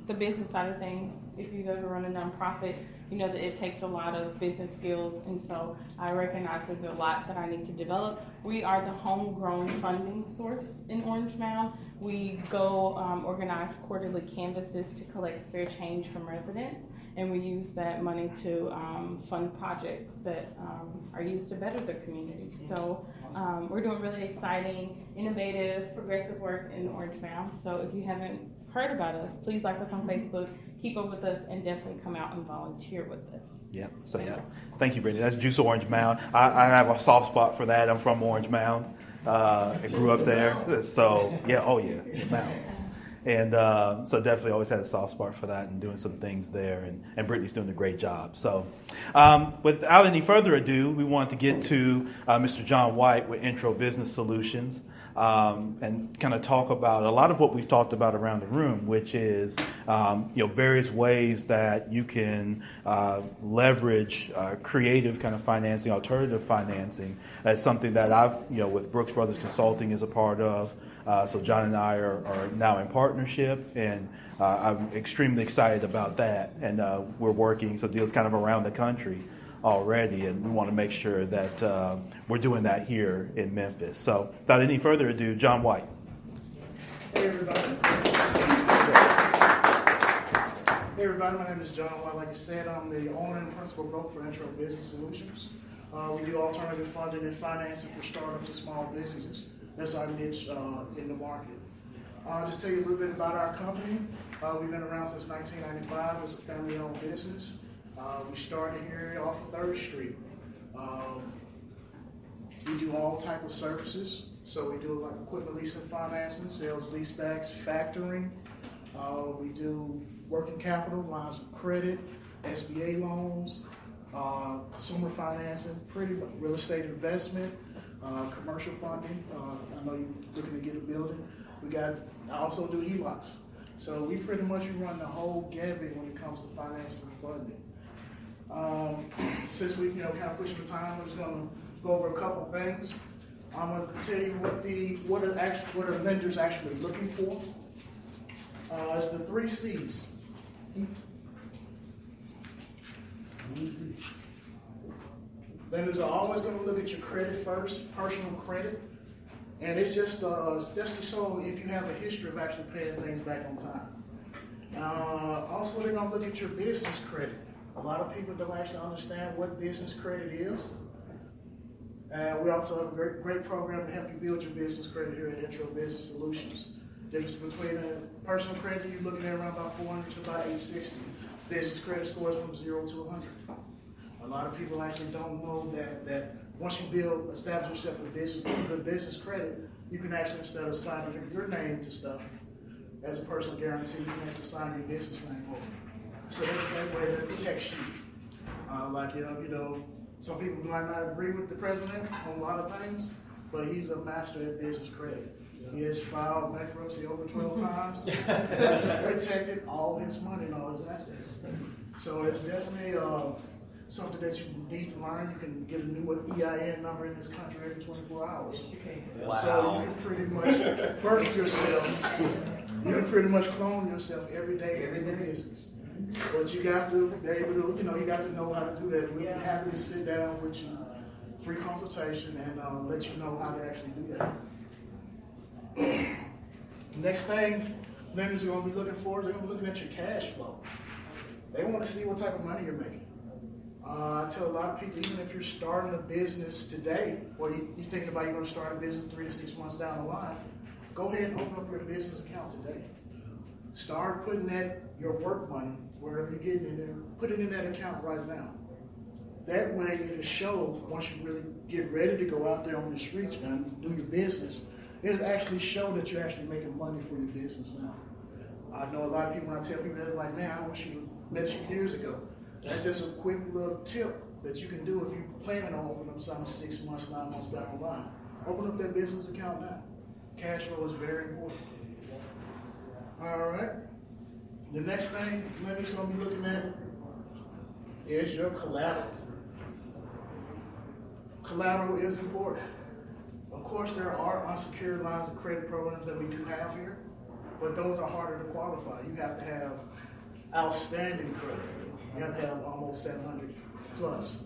the business side of things. If you've ever run a nonprofit, you know that it takes a lot of business skills, and so I recognize there's a lot that I need to develop. We are the homegrown funding source in Orange Mound. We go organize quarterly canvases to collect spare change from residents, and we use that money to fund projects that are used to better the community. So we're doing really exciting, innovative, progressive work in Orange Mound. So if you haven't heard about us, please like us on Facebook, keep up with us, and definitely come out and volunteer with us.
Yeah, so yeah. Thank you, Brittany. That's Juice Orange Mound. I have a soft spot for that. I'm from Orange Mound. I grew up there. So, yeah, Mound. And so definitely always had a soft spot for that and doing some things there. And Brittany's doing a great job. So without any further ado, we want to get to Mr. John White with Intro Business Solutions and kind of talk about a lot of what we've talked about around the room, which is various ways that you can leverage creative kind of financing, alternative financing. That's something that I've, with Brooks Brothers Consulting is a part of. So John and I are now in partnership, and I'm extremely excited about that. And we're working some deals kind of around the country already, and we want to make sure that we're doing that here in Memphis. So without any further ado, John White.
Hey everybody. Hey everybody, my name is John White. Like I said, I'm the owner and principal broker for Intro Business Solutions. We do alternative funding and financing for startups and small businesses. That's our niche in the market. I'll just tell you a little bit about our company. We've been around since 1995 as a family-owned business. We started here off of 3rd Street. We do all type of services. So we do like equipment leasing, financing, sales, leasebacks, factoring. We do working capital, lines of credit, SBA loans, consumer financing, pretty much real estate investment, commercial funding. I know you're looking to get a building. I also do HELOCs. So we pretty much run the whole gambit when it comes to financing and funding. Since we kind of pushing the time, I'm just going to go over a couple things. I'm going to tell you what are lenders actually looking for. It's the 3 C's. Lenders are always going to look at your credit first, personal credit, and it's just to show if you have a history of actually paying things back on time. Also, they're going to look at your business credit. A lot of people don't actually understand what business credit is. We also have a great program to help you build your business credit here at Intro Business Solutions. Difference between a personal credit, you're looking at around about 400 to about 860. Business credit scores from 0 to 100. A lot of people actually don't know that once you establish yourself with good business credit, you can actually, instead of signing your name to stuff as a personal guarantee, you can actually sign your business name over. So that way that protects you. Some people might not agree with the president on a lot of things, but he's a master at business credit. He has filed bankruptcy over 12 times. He's protected all his money and all his assets. So it's definitely something that you need to learn. You can get a new EIN number in this country every 24 hours.
Wow.
So you can pretty much birth yourself. You can pretty much clone yourself every day in the business. But you got to be able to, you got to know how to do that. We'll be happy to sit down with you, free consultation, and let you know how to actually do that. Next thing lenders are going to be looking for is they're going to be looking at your cash flow. They want to see what type of money you're making. I tell a lot of people, even if you're starting a business today, or you're thinking about you're going to start a business 3 to 6 months down the line, go ahead and open up your business account today. Start putting your work money, wherever you're getting in there, put it in that account right now. That way it'll show, once you really get ready to go out there on the streets and do your business, it'll actually show that you're actually making money for your business now. I know a lot of people, when I tell people that, they're like, man, I wish you met you years ago. That's just a quick little tip that you can do if you're planning on opening up something 6 months, 9 months down the line. Open up that business account now. Cash flow is very important. All right. The next thing Lenny's going to be looking at is your collateral. Collateral is important. Of course, there are unsecured lines of credit programs that we do have here, but those are harder to qualify. You have to have outstanding credit. You have to have almost 700 plus.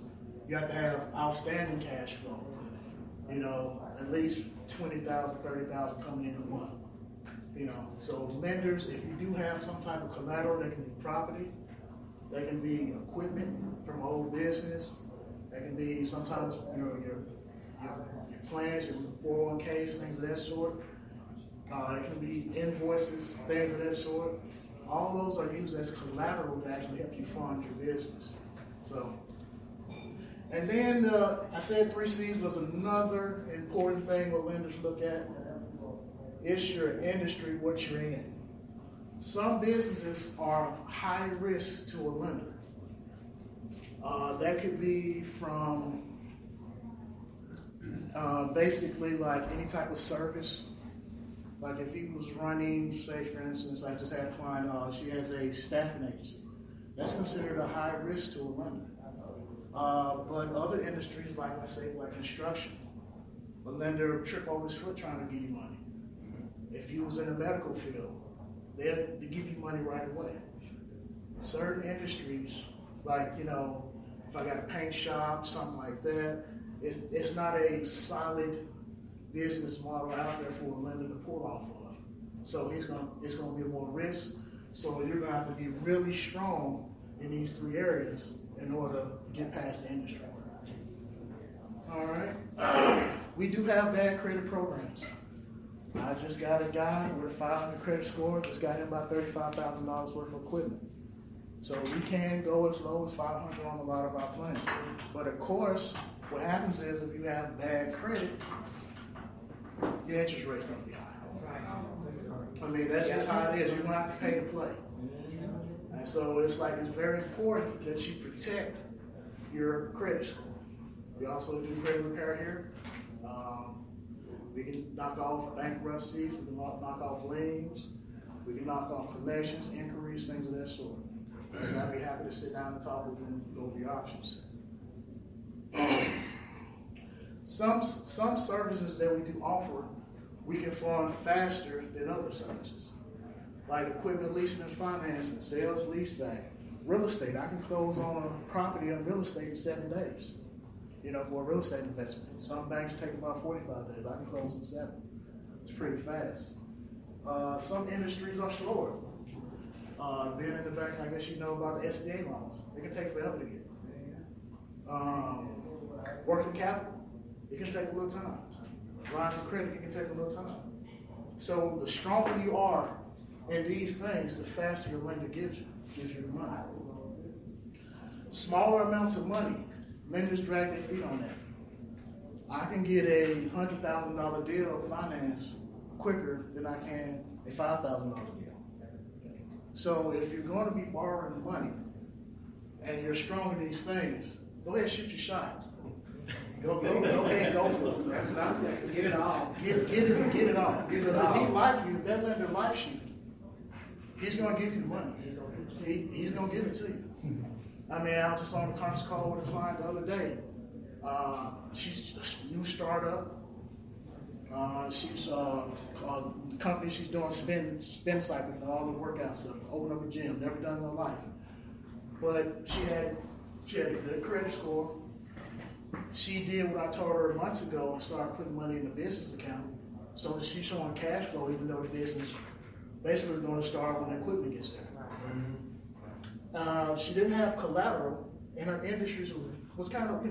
You have to have outstanding cash flow. You know, at least 20,000, 30,000 coming in a month. You know, so lenders, if you do have some type of collateral, that can be property, that can be equipment from old business, that can be sometimes, you know, your plans, your 401ks, things of that sort. It can be invoices, things of that sort. All those are used as collateral to actually help you fund your business. So, and then I said 3 C's was another important thing what lenders look at. It's your industry, what you're in. Some businesses are high risk to a lender. That could be from basically like any type of service. Like if he was running, say for instance, I just had a client, she has a staffing agency. That's considered a high risk to a lender. But other industries, like I say, like construction, a lender trip over his foot trying to give you money. If you was in the medical field, they'd give you money right away. Certain industries, like, you know, if I got a paint shop, something like that, it's not a solid business model out there for a lender to pull off of. So it's gonna be more risk. So you're gonna have to be really strong in these 3 areas in order to get past the industry. All right. We do have bad credit programs. I just got a guy with a 500 credit score, just got him about $35,000 worth of equipment. So we can go as low as 500 on a lot of our plans. But of course, what happens is if you have bad credit, your interest rate's gonna be high. I mean, that's just how it is. You're gonna have to pay to play. And so it's very important that you protect your credit score. We also do credit repair here. We can knock off bankruptcies, we can knock off liens, we can knock off collections, inquiries, things of that sort. So I'd be happy to sit down and talk with you and go over your options. Some services that we do offer, we can fund faster than other services. Like equipment leasing and financing, sales leaseback, real estate. I can close on a property on real estate in 7 days. You know, for a real estate investment. Some banks take about 45 days. I can close in 7. It's pretty fast. Some industries are slower. Being in the bank, I guess you know about the SBA loans. It can take forever to get. Working capital, it can take a little time. Lines of credit, it can take a little time. So the stronger you are in these things, the faster your lender gives you the money. Smaller amounts of money, lenders drag their feet on that. I can get a $100,000 deal financed quicker than I can a $5,000 deal. So if you're going to be borrowing money and you're strong in these things, go ahead and shoot your shot. Go ahead and go for it. That's what I'm saying. Get it all. Get it all. Because if he likes you, if that lender likes you, he's going to give you the money. He's going to give it to you. I mean, I was just on a conference call with a client the other day. She's a new startup. She's the company she's doing spin cycle, all the workout stuff. Open up a gym, never done in her life. But she had a good credit score. She did what I told her months ago and started putting money in the business account. So she's showing cash flow, even though the business basically going to start when the equipment gets there. She didn't have collateral, and her industry was kind of,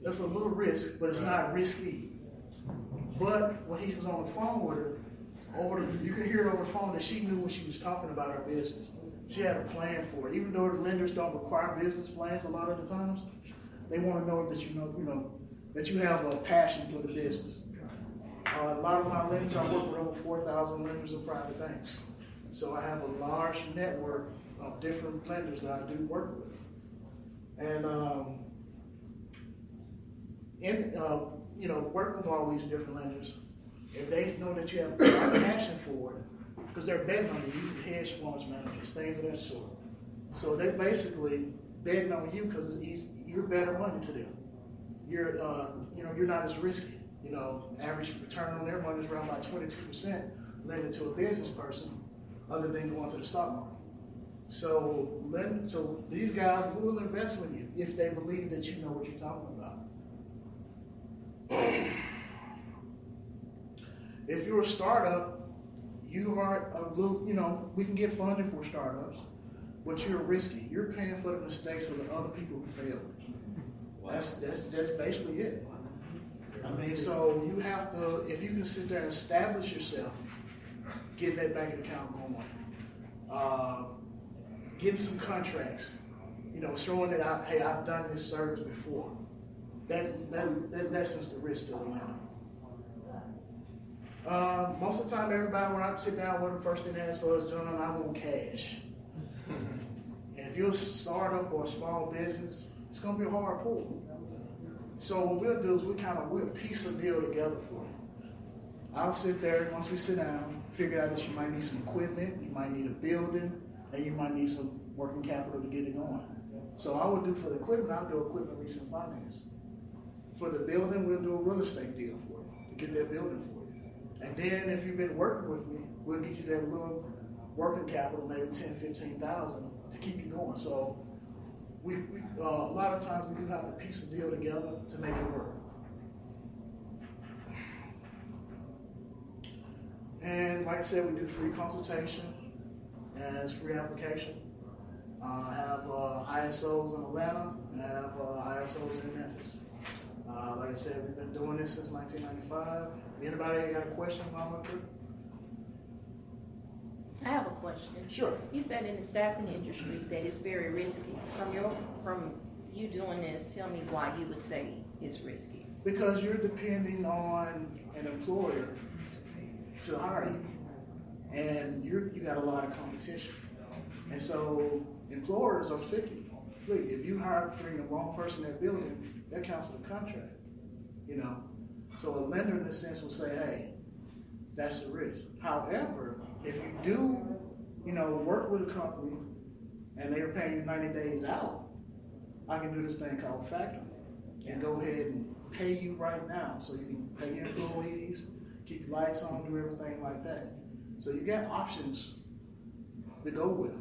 it's a little risk, but it's not risky. But when he was on the phone with her, you can hear it over the phone that she knew what she was talking about her business. She had a plan for it. Even though the lenders don't require business plans a lot of the times, they want to know that you know that you have a passion for the business. A lot of my lenders, I work with over 4,000 lenders and private banks. So I have a large network of different lenders that I do work with. And working with all these different lenders, if they know that you have a passion for it, because they're betting on you, these are hedge funds managers, things of that sort. So they're basically betting on you because it's easy. You're better money to them. You're not as risky. Average return on their money is around about 22% lending to a business person, other than going to the stock market. So these guys will invest with you if they believe that you know what you're talking about. If you're a startup, you are a little, we can get funding for startups, but you're risky. You're paying for the mistakes of the other people who failed. That's basically it. I mean, so you have to, if you can sit there and establish yourself, getting that bank account going, getting some contracts, showing that I've done this service before. That lessens the risk to the lender. Most of the time, everybody, when I sit down with them, first thing they ask for is, John, I want cash. And if you're a startup or a small business, it's going to be a hard pull. So what we'll do is we'll piece a deal together for you. I'll sit there, once we sit down, figure out that you might need some equipment, you might need a building, and you might need some working capital to get it going. So I would do for the equipment, I'll do equipment leasing finance. For the building, we'll do a real estate deal for you, to get that building for you. And then if you've been working with me, we'll get you that little working capital, maybe $10,000, $15,000 to keep you going. So we a lot of times we do have to piece a deal together to make it work. And like I said, we do free consultation and it's free application. I have ISOs in Atlanta and I have ISOs in Memphis. Like I said, we've been doing this since 1995. Anybody got a question while I'm up here?
I have a question.
Sure.
You said in the staffing industry that it's very risky. From you doing this, tell me why you would say it's risky.
Because you're depending on an employer to hire you, and you got a lot of competition, and so employers are flaky. If you bring the wrong person in that building, that counts as a contract. So a lender in this sense will say, hey, that's a risk. However, if you do, work with a company and they're paying you 90 days out, I can do this thing called factoring and go ahead and pay you right now. So you can pay your employees, keep the lights on, do everything like that. So you got options to go with.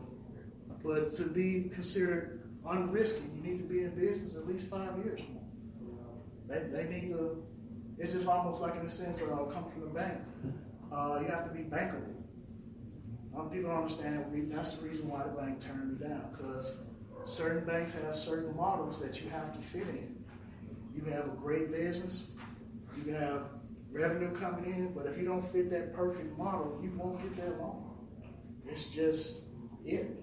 But to be considered unrisky, you need to be in business at least 5 years more. They need to, it's just almost like in the sense of coming from the bank. You have to be bankable. People don't understand that's the reason why the bank turned me down, because certain banks have certain models that you have to fit in. You have a great business, you have revenue coming in, but if you don't fit that perfect model, you won't get that loan. It's just it.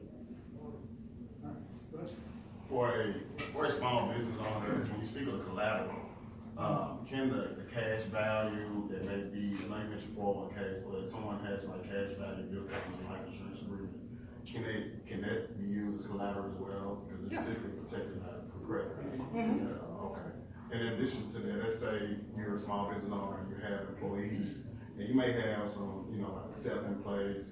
For a small business owner, when you speak of the collateral, can the cash value that may be, like you mentioned 401ks, but if someone has like cash value built up in a life insurance agreement, can that be used as collateral as well? Because it's typically protected by credit. Okay. And in addition to that, let's say you're a small business owner and you have employees, and you may have some, like a SEP in place,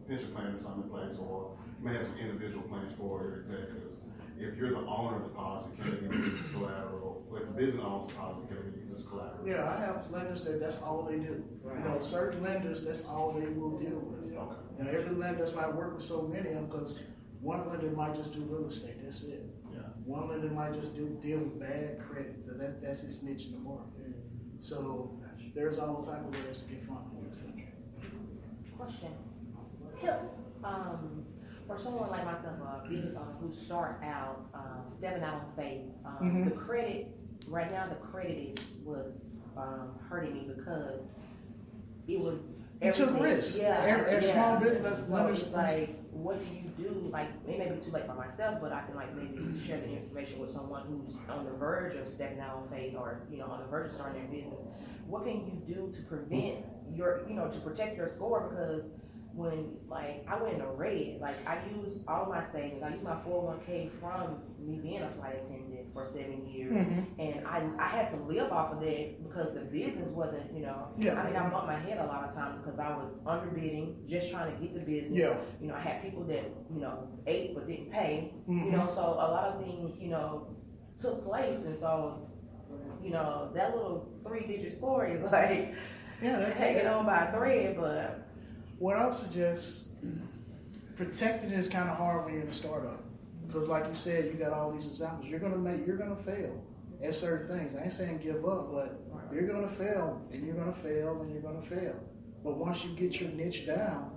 pension plan or something in place, or you may have some individual plans for your executives. If you're the owner of the policy, can it be used as collateral? If the business owns the policy, can it be used as collateral?
Yeah, I have lenders that's all they do. Right. Certain lenders, that's all they will deal with. Okay. Every lender, that's why I work with so many of them, because one lender might just do real estate, that's it. Yeah. One lender might just deal with bad credit, so that's his niche in the market. So there's all type of ways to get funded in this country.
Question. Tips. For someone like myself, a business owner who start out stepping out on faith, the credit right now, the credit was hurting me because it was
You took
everything.
risks.
Yeah.
As small business
So
lenders.
it's like, what do you do? Like, it may be too late for myself, but I can like maybe share the information with someone who's on the verge of stepping out on faith or, on the verge of starting their business. What can you do to prevent to protect your score? Because when, like, I went in a red, like, I used all of my savings. I used my 401k from me being a flight attendant for 7 years.
Mm-hmm.
And I had to live off of that because the business wasn't,
Yeah.
I mean, I bumped my head a lot of times because I was underbidding, just trying to get the business.
Yeah.
I had people that, ate but didn't pay.
Mm-hmm.
So a lot of things, took place. And so, that little 3-digit score is like hanging on by a thread, but.
What I would suggest, protecting it is kind of hard when you're in a startup. Because like you said, you got all these examples. You're gonna fail at certain things. I ain't saying give up, but you're gonna fail, and you're gonna fail, and you're gonna fail. But once you get your niche down,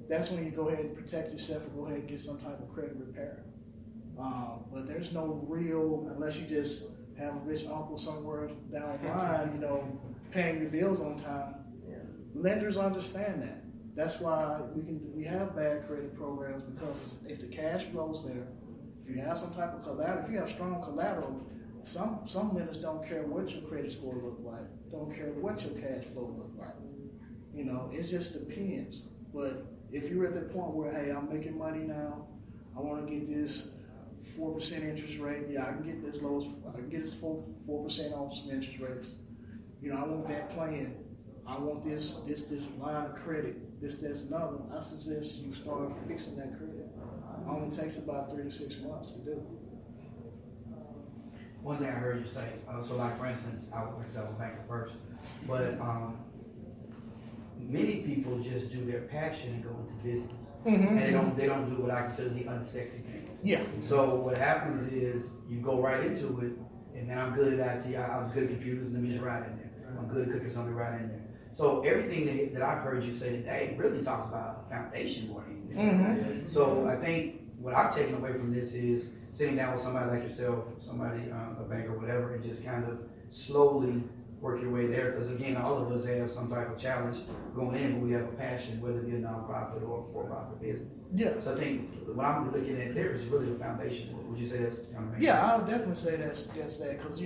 that's when you go ahead and protect yourself and go ahead and get some type of credit repair. But there's no real, unless you just have a rich uncle somewhere down the line, paying your bills on time. Lenders understand that. That's why we have bad credit programs, because if the cash flow's there, if you have some type of collateral, if you have strong collateral, some lenders don't care what your credit score look like, don't care what your cash flow look like. It just depends. But if you're at that point where, hey, I'm making money now, I want to get this 4% interest rate. Yeah, I can get this 4% off some interest rates. I want that plan. I want this line of credit, this, another. I suggest you start fixing that credit. It only takes about 3 to 6 months to do.
One thing I heard you say, so like for instance, I was a banker first, but many people just do their passion and go into business, and they don't do what I consider the unsexy things.
Yeah.
So what happens is you go right into it, and then I'm good at IT. I was good at computers, let me just write in there. I'm good at cooking something right in there. So everything that I've heard you say today really talks about a foundation more than anything. So I think what I've taken away from this is sitting down with somebody like yourself, somebody, a banker, whatever, and just kind of slowly work your way there. Because again, all of us have some type of challenge going in, but we have a passion, whether it be a nonprofit or a for-profit business.
Yeah.
So I think what I'm looking at there is really the foundation. Would you say that's kind of
Yeah, I would definitely say that's that. Because, a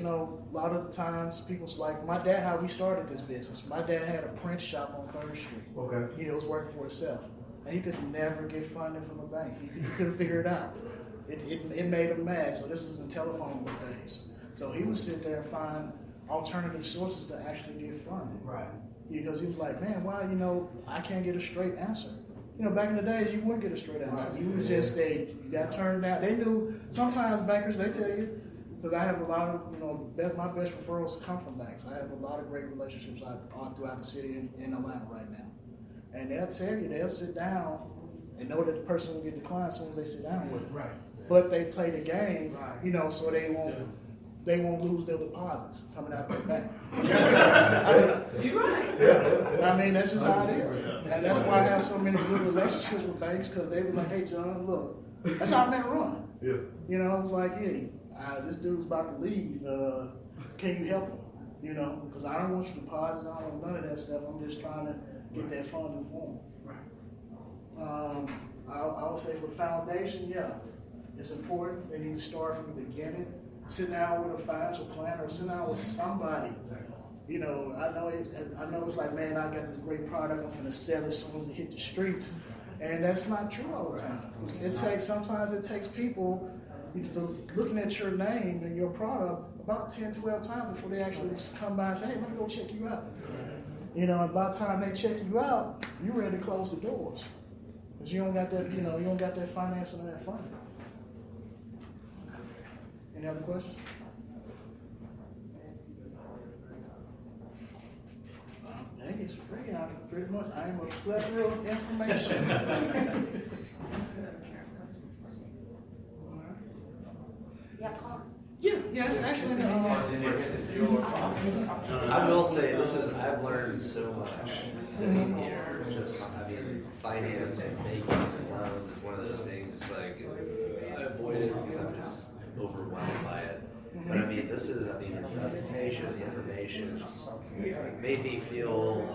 lot of the times people's like, my dad, how we started this business. My dad had a print shop on 3rd Street.
Okay.
He was working for himself. And he could never get funding from a bank. He couldn't figure it out. It made him mad. So this is the telephone days. So he would sit there and find alternative sources to actually get funded.
Right.
Because he was like, man, why, I can't get a straight answer. Back in the days, you wouldn't get a straight answer.
Right.
You would just say, you got turned down. They knew, sometimes bankers, they tell you, because I have a lot of, my best referrals come from banks. I have a lot of great relationships all throughout the city in Atlanta right now. And they'll tell you, they'll sit down and know that the person will get declined as soon as they sit down with it.
Right.
But they play the game, so they won't lose their deposits coming out of their bank.
You're right.
Yeah. I mean, that's just how it is. And that's why I have so many good relationships with banks, because they were like, hey, John, look. That's how I met Ron.
Yeah.
I was like, hey, this dude's about to leave. Can you help him? Because I don't want your deposits. I don't want none of that stuff. I'm just trying to get that funding for him.
Right.
I would say for the foundation, yeah, it's important. They need to start from the beginning. Sit down with a financial planner, sit down with somebody. I know it's like, man, I got this great product, I'm gonna sell it as soon as it hit the streets. And that's not true all the time. Sometimes it takes people looking at your name and your product about 10, 12 times before they actually come by and say, hey, let me go check you out. And by the time they check you out, you're ready to close the doors. Because you don't got that, you don't got that financing and that funding. Any other questions? I think it's free. I am a plethora of information. Yeah, it's actually
I will say I've learned so much sitting here. Finance and banking and loans is one of those things. It's like I avoid it because I'm just overwhelmed by it. But your presentation, the information just made me feel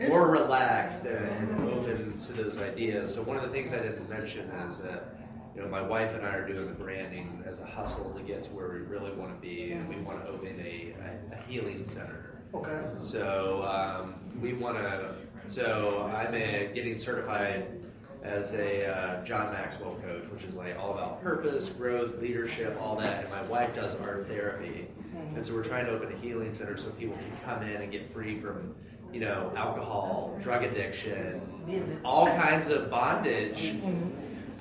more relaxed and open to those ideas. So one of the things I didn't mention is that, you know, my wife and I are doing the branding as a hustle to get to where we really want to be, and we want to open a healing center.
Okay.
So we want to. So I'm getting certified as a John Maxwell coach, which is like all about purpose, growth, leadership, all that. And my wife does art therapy, and so we're trying to open a healing center so people can come in and get free from, you know, alcohol, drug addiction, all kinds of bondage.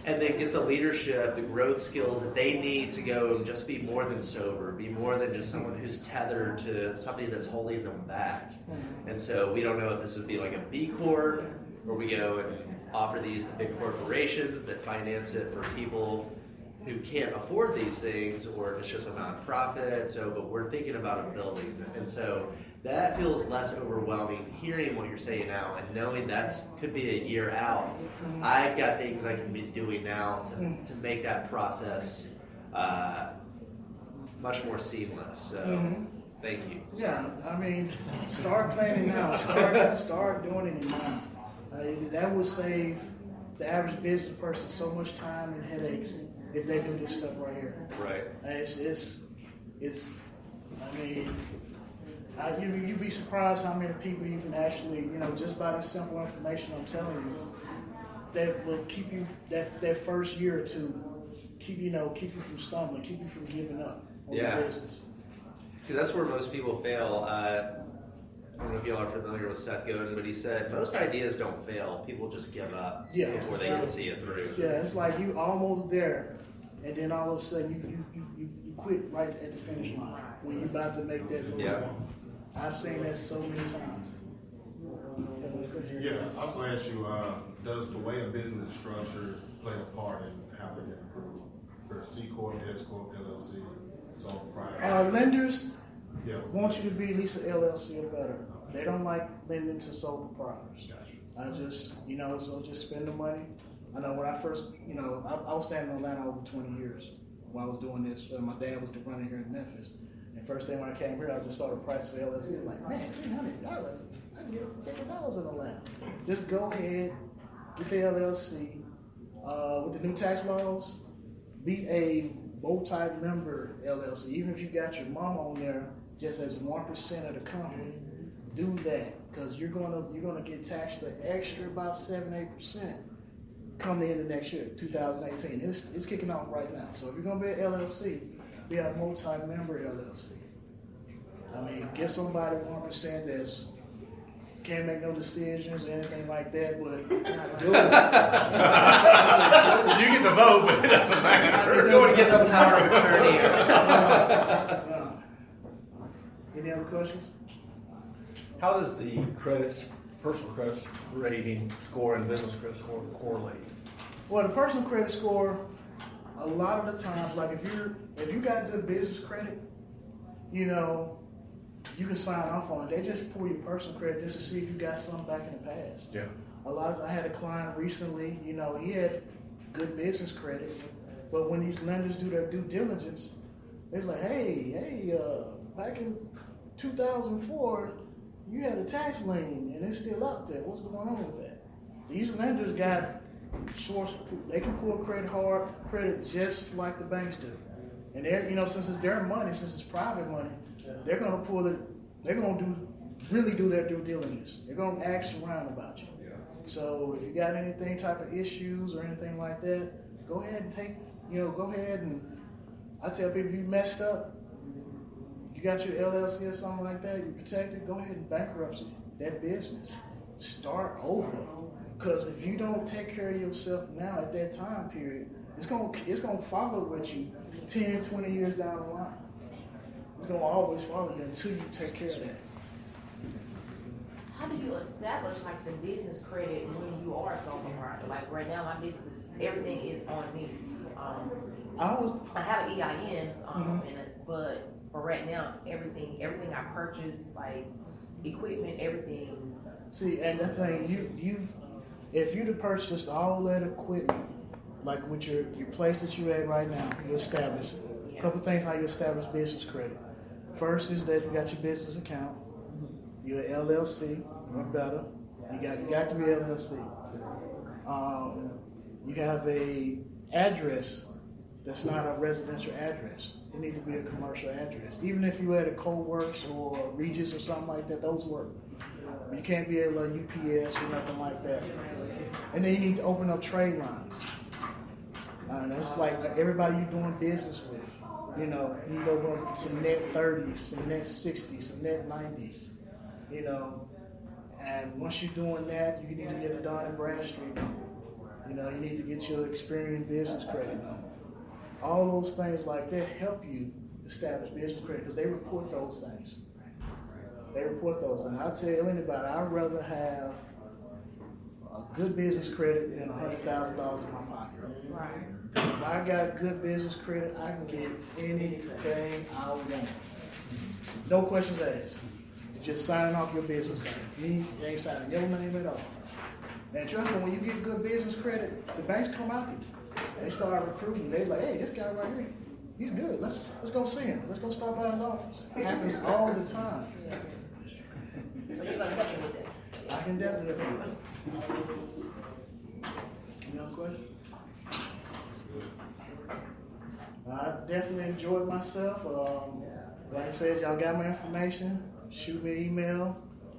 And then get the leadership, the growth skills that they need to go and just be more than sober, be more than just someone who's tethered to something that's holding them back. And so we don't know if this would be like a B Corp, or we go and offer these to big corporations that finance it for people who can't afford these things, or if it's just a nonprofit. So, but we're thinking about a building. And so that feels less overwhelming, hearing what you're saying now and knowing that could be a year out. I've got things I can be doing now to make that process much more seamless. So thank you.
Yeah, I mean, start planning now. Start doing it now. That would save the average business person so much time and headaches if they do this stuff right here.
Right.
It's I mean, you'd be surprised how many people you can actually, you know, just by this simple information I'm telling you, that will keep you, that first year or two, keep you from stumbling, keep you from giving up on the business.
Because that's where most people fail. I don't know if y'all are familiar with Seth Godin, but he said most ideas don't fail. People just give up before they can see it through.
Yeah, it's like you almost there, and then all of a sudden you quit right at the finish line when you're about to make that move.
Yeah.
I've seen that so many times.
Yeah, I was going to ask you, does the way a business is structured play a part in how they get approved? For C Corp, S Corp, LLC, sole proprietor?
Lenders want you to be at least an LLC or better. They don't like lending to sole proprietors. I just, so just spend the money. I know when I first, I was standing in Atlanta over 20 years while I was doing this. My dad was running here in Memphis. And first day when I came here, I just saw the price for LLC. I was like, man, $300. I can get it for $50 in Atlanta. Just go ahead, get the LLC. With the new tax laws, be a multi-member LLC. Even if you got your mom on there just as 1% of the company, do that, because you're gonna get taxed the extra about 7-8% coming into next year, 2018. It's kicking off right now. So if you're gonna be an LLC, be a multi-member LLC. I mean, get somebody 1% that's can't make no decisions or anything like that, but do it.
You get the vote, but it doesn't matter.
We're going to get the power of attorney.
Any other questions?
How does the personal credit rating score and business credit score correlate?
Well, the personal credit score, a lot of the times, like if you got good business credit, you can sign off on it. They just pull your personal credit just to see if you got something back in the past.
Yeah.
I had a client recently, he had good business credit, but when these lenders do their due diligence, it's like, hey, back in 2004, you had a tax lien and it's still up there. What's going on with that? These lenders got source, they can pull credit just like the banks do. And they're, since it's their money, since it's private money, they're gonna pull it. They're gonna really do their due diligence. They're gonna ask around about you. Yeah. So if you got anything type of issues or anything like that, go ahead and go ahead and I tell people, if you messed up, you got your LLC or something like that, you protected, go ahead and bankruptcy that business. Start over. Because if you don't take care of yourself now at that time period, it's gonna follow with you 10, 20 years down the line. It's going to always follow you until you take care of that.
How do you establish like the business credit when you are a sole proprietor? Like right now, my business, everything is on me. I have an EIN, but for right now, everything I purchase, like equipment, everything.
See, and the thing, if you'd have purchased all that equipment, like with your place that you're at right now, you establish a couple things how you establish business credit. First is that you got your business account. You're an LLC or better. You got to be LLC. You have a address that's not a residential address. It needs to be a commercial address. Even if you had a Co-works or Regis or something like that, those work. You can't be able to UPS or nothing like that. And then you need to open up trade lines. That's like everybody you're doing business with. You know, you need to open up some net 30s, some net 60s, some net 90s. You know, and once you're doing that, you need to get it done in Bradstreet. You know, you need to get your Experian business credit done. All those things like that help you establish business credit because they report those things. They report those things. I'll tell anybody, I'd rather have a good business credit than $100,000 in my pocket.
Right.
If I got good business credit, I can get anything I want. No questions asked. You're just signing off your business name. You ain't signing your name at all. And trust me, when you get good business credit, the banks come out to you. They start recruiting. They like, hey, this guy right here, he's good. Let's go see him. Let's go stop by his office. It happens all the time.
So you're gonna help me with that?
I can definitely help you. Any other question? I definitely enjoyed myself. Like I said, y'all got my information. Shoot me an email.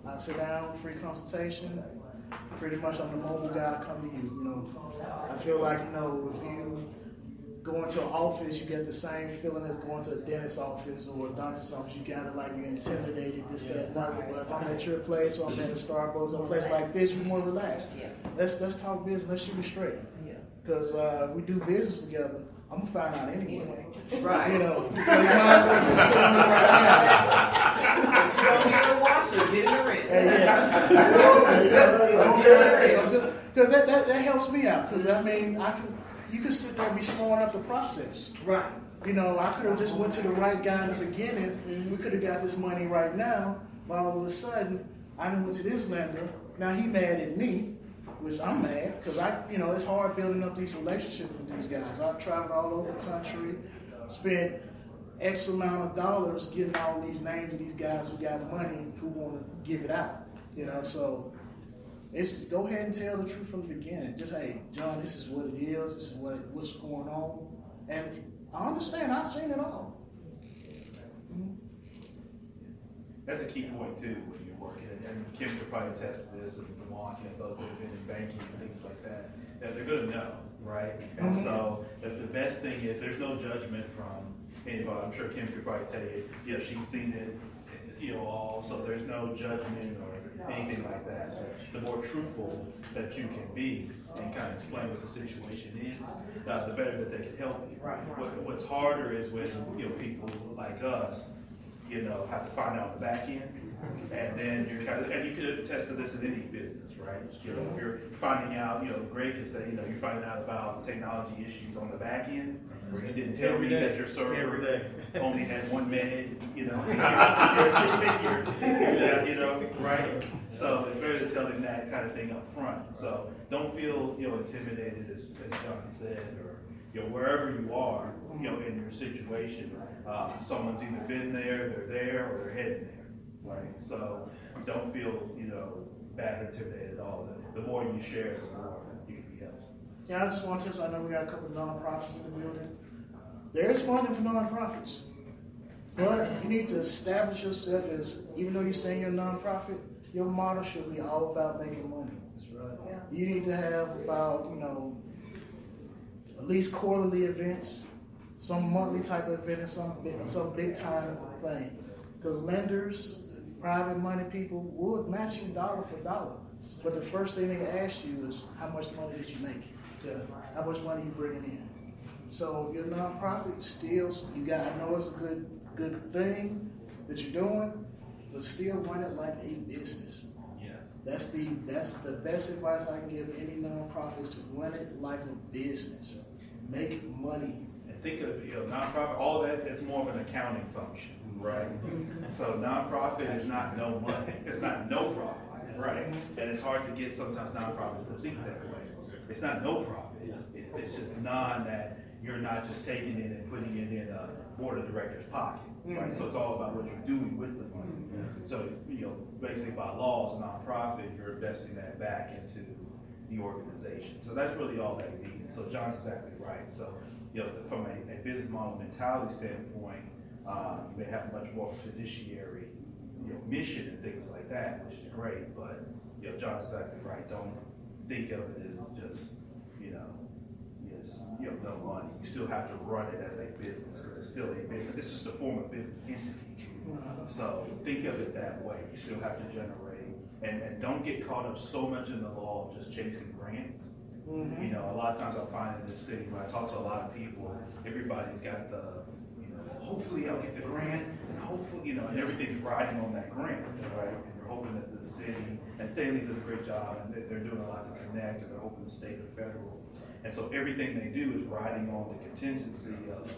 I'll sit down, free consultation. Pretty much I'm the mobile guy. I come to you. You know, I feel like, you know, if you go into an office, you get the same feeling as going to a dentist's office or a doctor's office. You kind of like you're intimidated, this, that, and other. But if I'm at your place or I'm at a Starbucks or a place like this, you're more relaxed.
Yeah.
Let's talk business. Let's shoot it straight. Because if we do business together, I'm gonna find out anyway.
Right.
You know, so you might as well just tell me right now.
But you don't get to wash it, get in the rinse.
Because that helps me out. Because I mean, you can sit there and be slowing up the process.
Right.
You know, I could have just went to the right guy in the beginning. We could have got this money right now. But all of a sudden, I went to this lender. Now he mad at me. Which I'm mad because it's hard building up these relationships with these guys. I've traveled all over the country, spent X amount of dollars getting all these names of these guys who got money who want to give it out. You know, so it's just go ahead and tell the truth from the beginning. Just hey, John, this is what it is. This is what's going on, and I understand. I've seen it all.
That's a key point too when you're working, and Kim could probably attest to this, and Dewan, those that have been in banking and things like that, that they're going to know, right? And so the best thing is there's no judgment from anybody. I'm sure Kim could probably tell you, she's seen it, all, so there's no judgment or anything like that. The more truthful that you can be and kind of explain what the situation is, the better that they can help you.
Right.
What's harder is when people like us, have to find out the back end, and then and you could attest to this in any business, right? If you're finding out, Greg could say, you're finding out about technology issues on the back end, or you didn't tell me that your server only had one med, right? So it's better to tell them that kind of thing up front. So don't feel, intimidated, as John said, or wherever you are, in your situation, someone's either been there, they're there, or they're heading there, right? So don't feel, bad or intimidated at all. The more you share, the more you can be helped.
Yeah, I just want to. I know we got a couple of nonprofits in the building. There is funding for nonprofits, but you need to establish yourself as, even though you're saying you're a nonprofit, your model should be all about making money. That's right. Yeah. You need to have about, at least quarterly events, some monthly type of event, and some big time thing. Because lenders, private money people would match you dollar for dollar. But the first thing they ask you is how much money did you make? Yeah. How much money you bringing in? So if you're a nonprofit, still I know it's a good thing that you're doing, but still run it like a business.
Yeah.
That's the best advice I can give any nonprofit is to run it like a business. Make money.
And think of nonprofit, all that is more of an accounting function, right? So nonprofit is not no money. It's not no profit, right? And it's hard to get sometimes nonprofits to think that way. It's not no profit. It's just that
you're not just taking it and putting it in a board of director's pocket, right? So it's all about what you're doing with the money. So, basically by law, as a nonprofit, you're investing that back into the organization. So that's really all that means. So John's exactly right. So, from a business model mentality standpoint, you may have much more fiduciary, mission and things like that, which is great. But, John's exactly right. Don't think of it as just, no money. You still have to run it as a business because it's still a business. This is the form of business entity. So think of it that way. You still have to generate, and don't get caught up so much in the law of just chasing grants. A lot of times I find in this city when I talk to a lot of people, everybody's got the, hopefully I'll get the grant, and hopefully, and everything's riding on that grant, right? And you're hoping that the city, and Stanley does a great job, and they're doing a lot to connect, and they're hoping the state or federal. And so everything they do is riding on the contingency of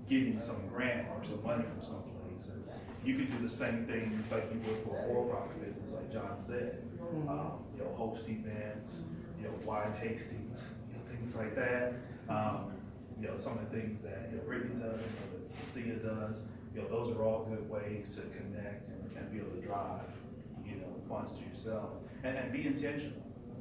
getting some grant or some money from someplace. And you could do the same things like you would for a for-profit business, like John said. Host events, wine tastings, things like that. Some of the things that Brittany does, that Sia does. Those are all good ways to connect and be able to drive, funds to yourself and be intentional.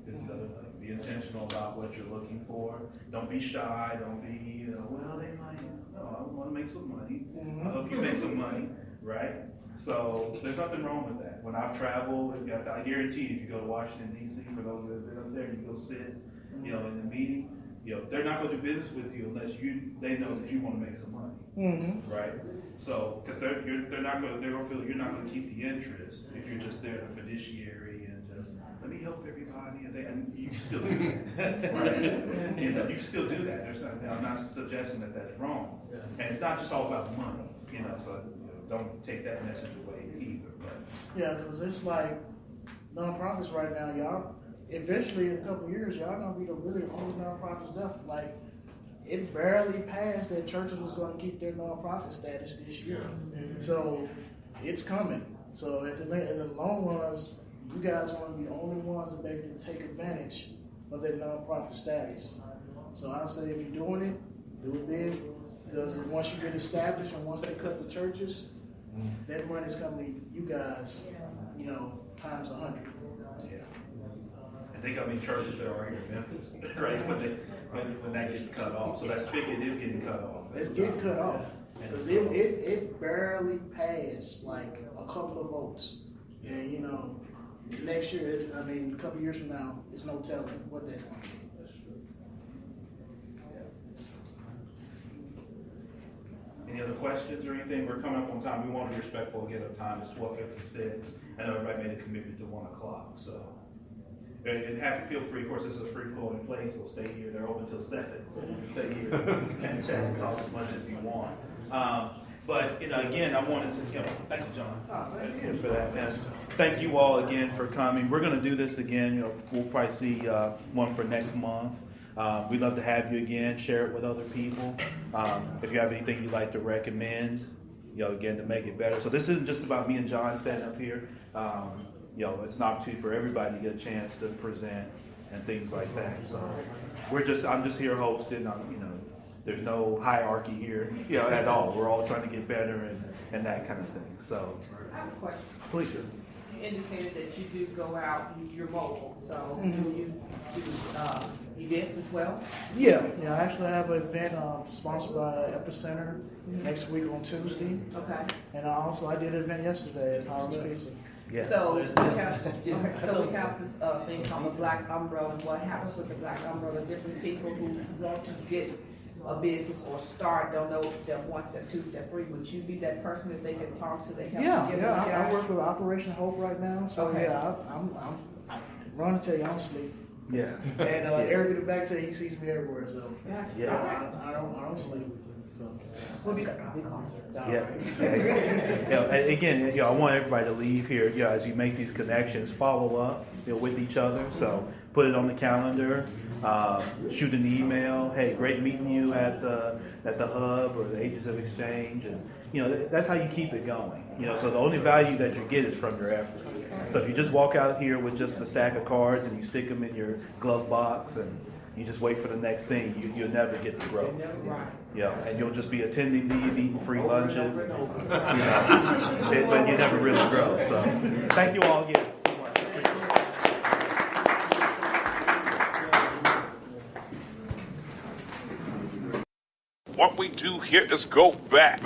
Is the other thing. Be intentional about what you're looking for. Don't be shy. Don't be, well, they might, no, I want to make some money. I hope you make some money, right? So there's nothing wrong with that. When I've traveled, I guarantee if you go to Washington, D.C., for those that have been up there, you go sit, in the meeting, they're not going to do business with you unless they know that you want to make some money, right? So, because they're not going to feel you're not going to keep the interest if you're just there, the fiduciary, and just let me help everybody, and you can still do that, right? You can still do that. I'm not suggesting that that's wrong, and it's not just all about money, So don't take that message away either. But
yeah, because it's like nonprofits right now, y'all. Eventually, in a couple of years, y'all gonna be the really only nonprofits left. Like, it barely passed that churches was gonna keep their nonprofit status this year. So it's coming. So in the long runs, you guys are one of the only ones that able to take advantage of that nonprofit status. So I say if you're doing it, do it big. Because once you get established and once they cut the churches, that money's coming to you guys, times 100.
Yeah. And think how many churches there are here in Memphis, right? When that gets cut off. So that spigot is getting cut off.
It's getting cut off. Because it barely passed like a couple of votes. And next year, a couple of years from now, there's no telling what that's going to be.
Any other questions or anything? We're coming up on time. We want to be respectful again of time. It's 12:56. I know everybody made a commitment to 1 o'clock. So, and feel free. Of course, this is a free flowing place, so stay here. They're open till 7, so you can stay here and chat and talk as much as you want. But again, I wanted to, thank you, John.
Thank you
for that, man. Thank you all again for coming. We're going to do this again. We'll probably see one for next month. We'd love to have you again. Share it with other people. If you have anything you'd like to recommend, again, to make it better. So this isn't just about me and John standing up here. It's an opportunity for everybody to get a chance to present and things like that. So I'm just here hosting. There's no hierarchy here, at all. We're all trying to get better and that kind of thing. So,
I have a question.
Please.
You indicated that you do go out, you're mobile, so do you do events as well?
Yeah, I actually have an event sponsored by Epicenter next week on Tuesday.
Okay.
And I did an event yesterday at Tyler's Pizza.
Yeah.
So we have this thing called the Black Umbrella. And what happens with the Black Umbrella? Different people who want to get a business or start don't know step 1, step 2, step 3. Would you be that person that they can talk to? They help you get
I work with Operation Hope right now. So I'm run to tell you I'm asleep.
Yeah.
And Eric in the back tell you he sees me everywhere. So I don't sleep.
We'll be calm.
Yeah. Again, I want everybody to leave here. As you make these connections, follow up with each other. So put it on the calendar. Shoot an email. Hey, great meeting you at the hub or the Agents of XChange, and that's how you keep it going. So the only value that you get is from your effort. So if you just walk out here with just a stack of cards and you stick them in your glove box and
you just wait for the next thing, you'll never get the growth. Yeah, and you'll just be attending these, eating free lunches, but you never really grow. So thank you all again.
What we do here is go back.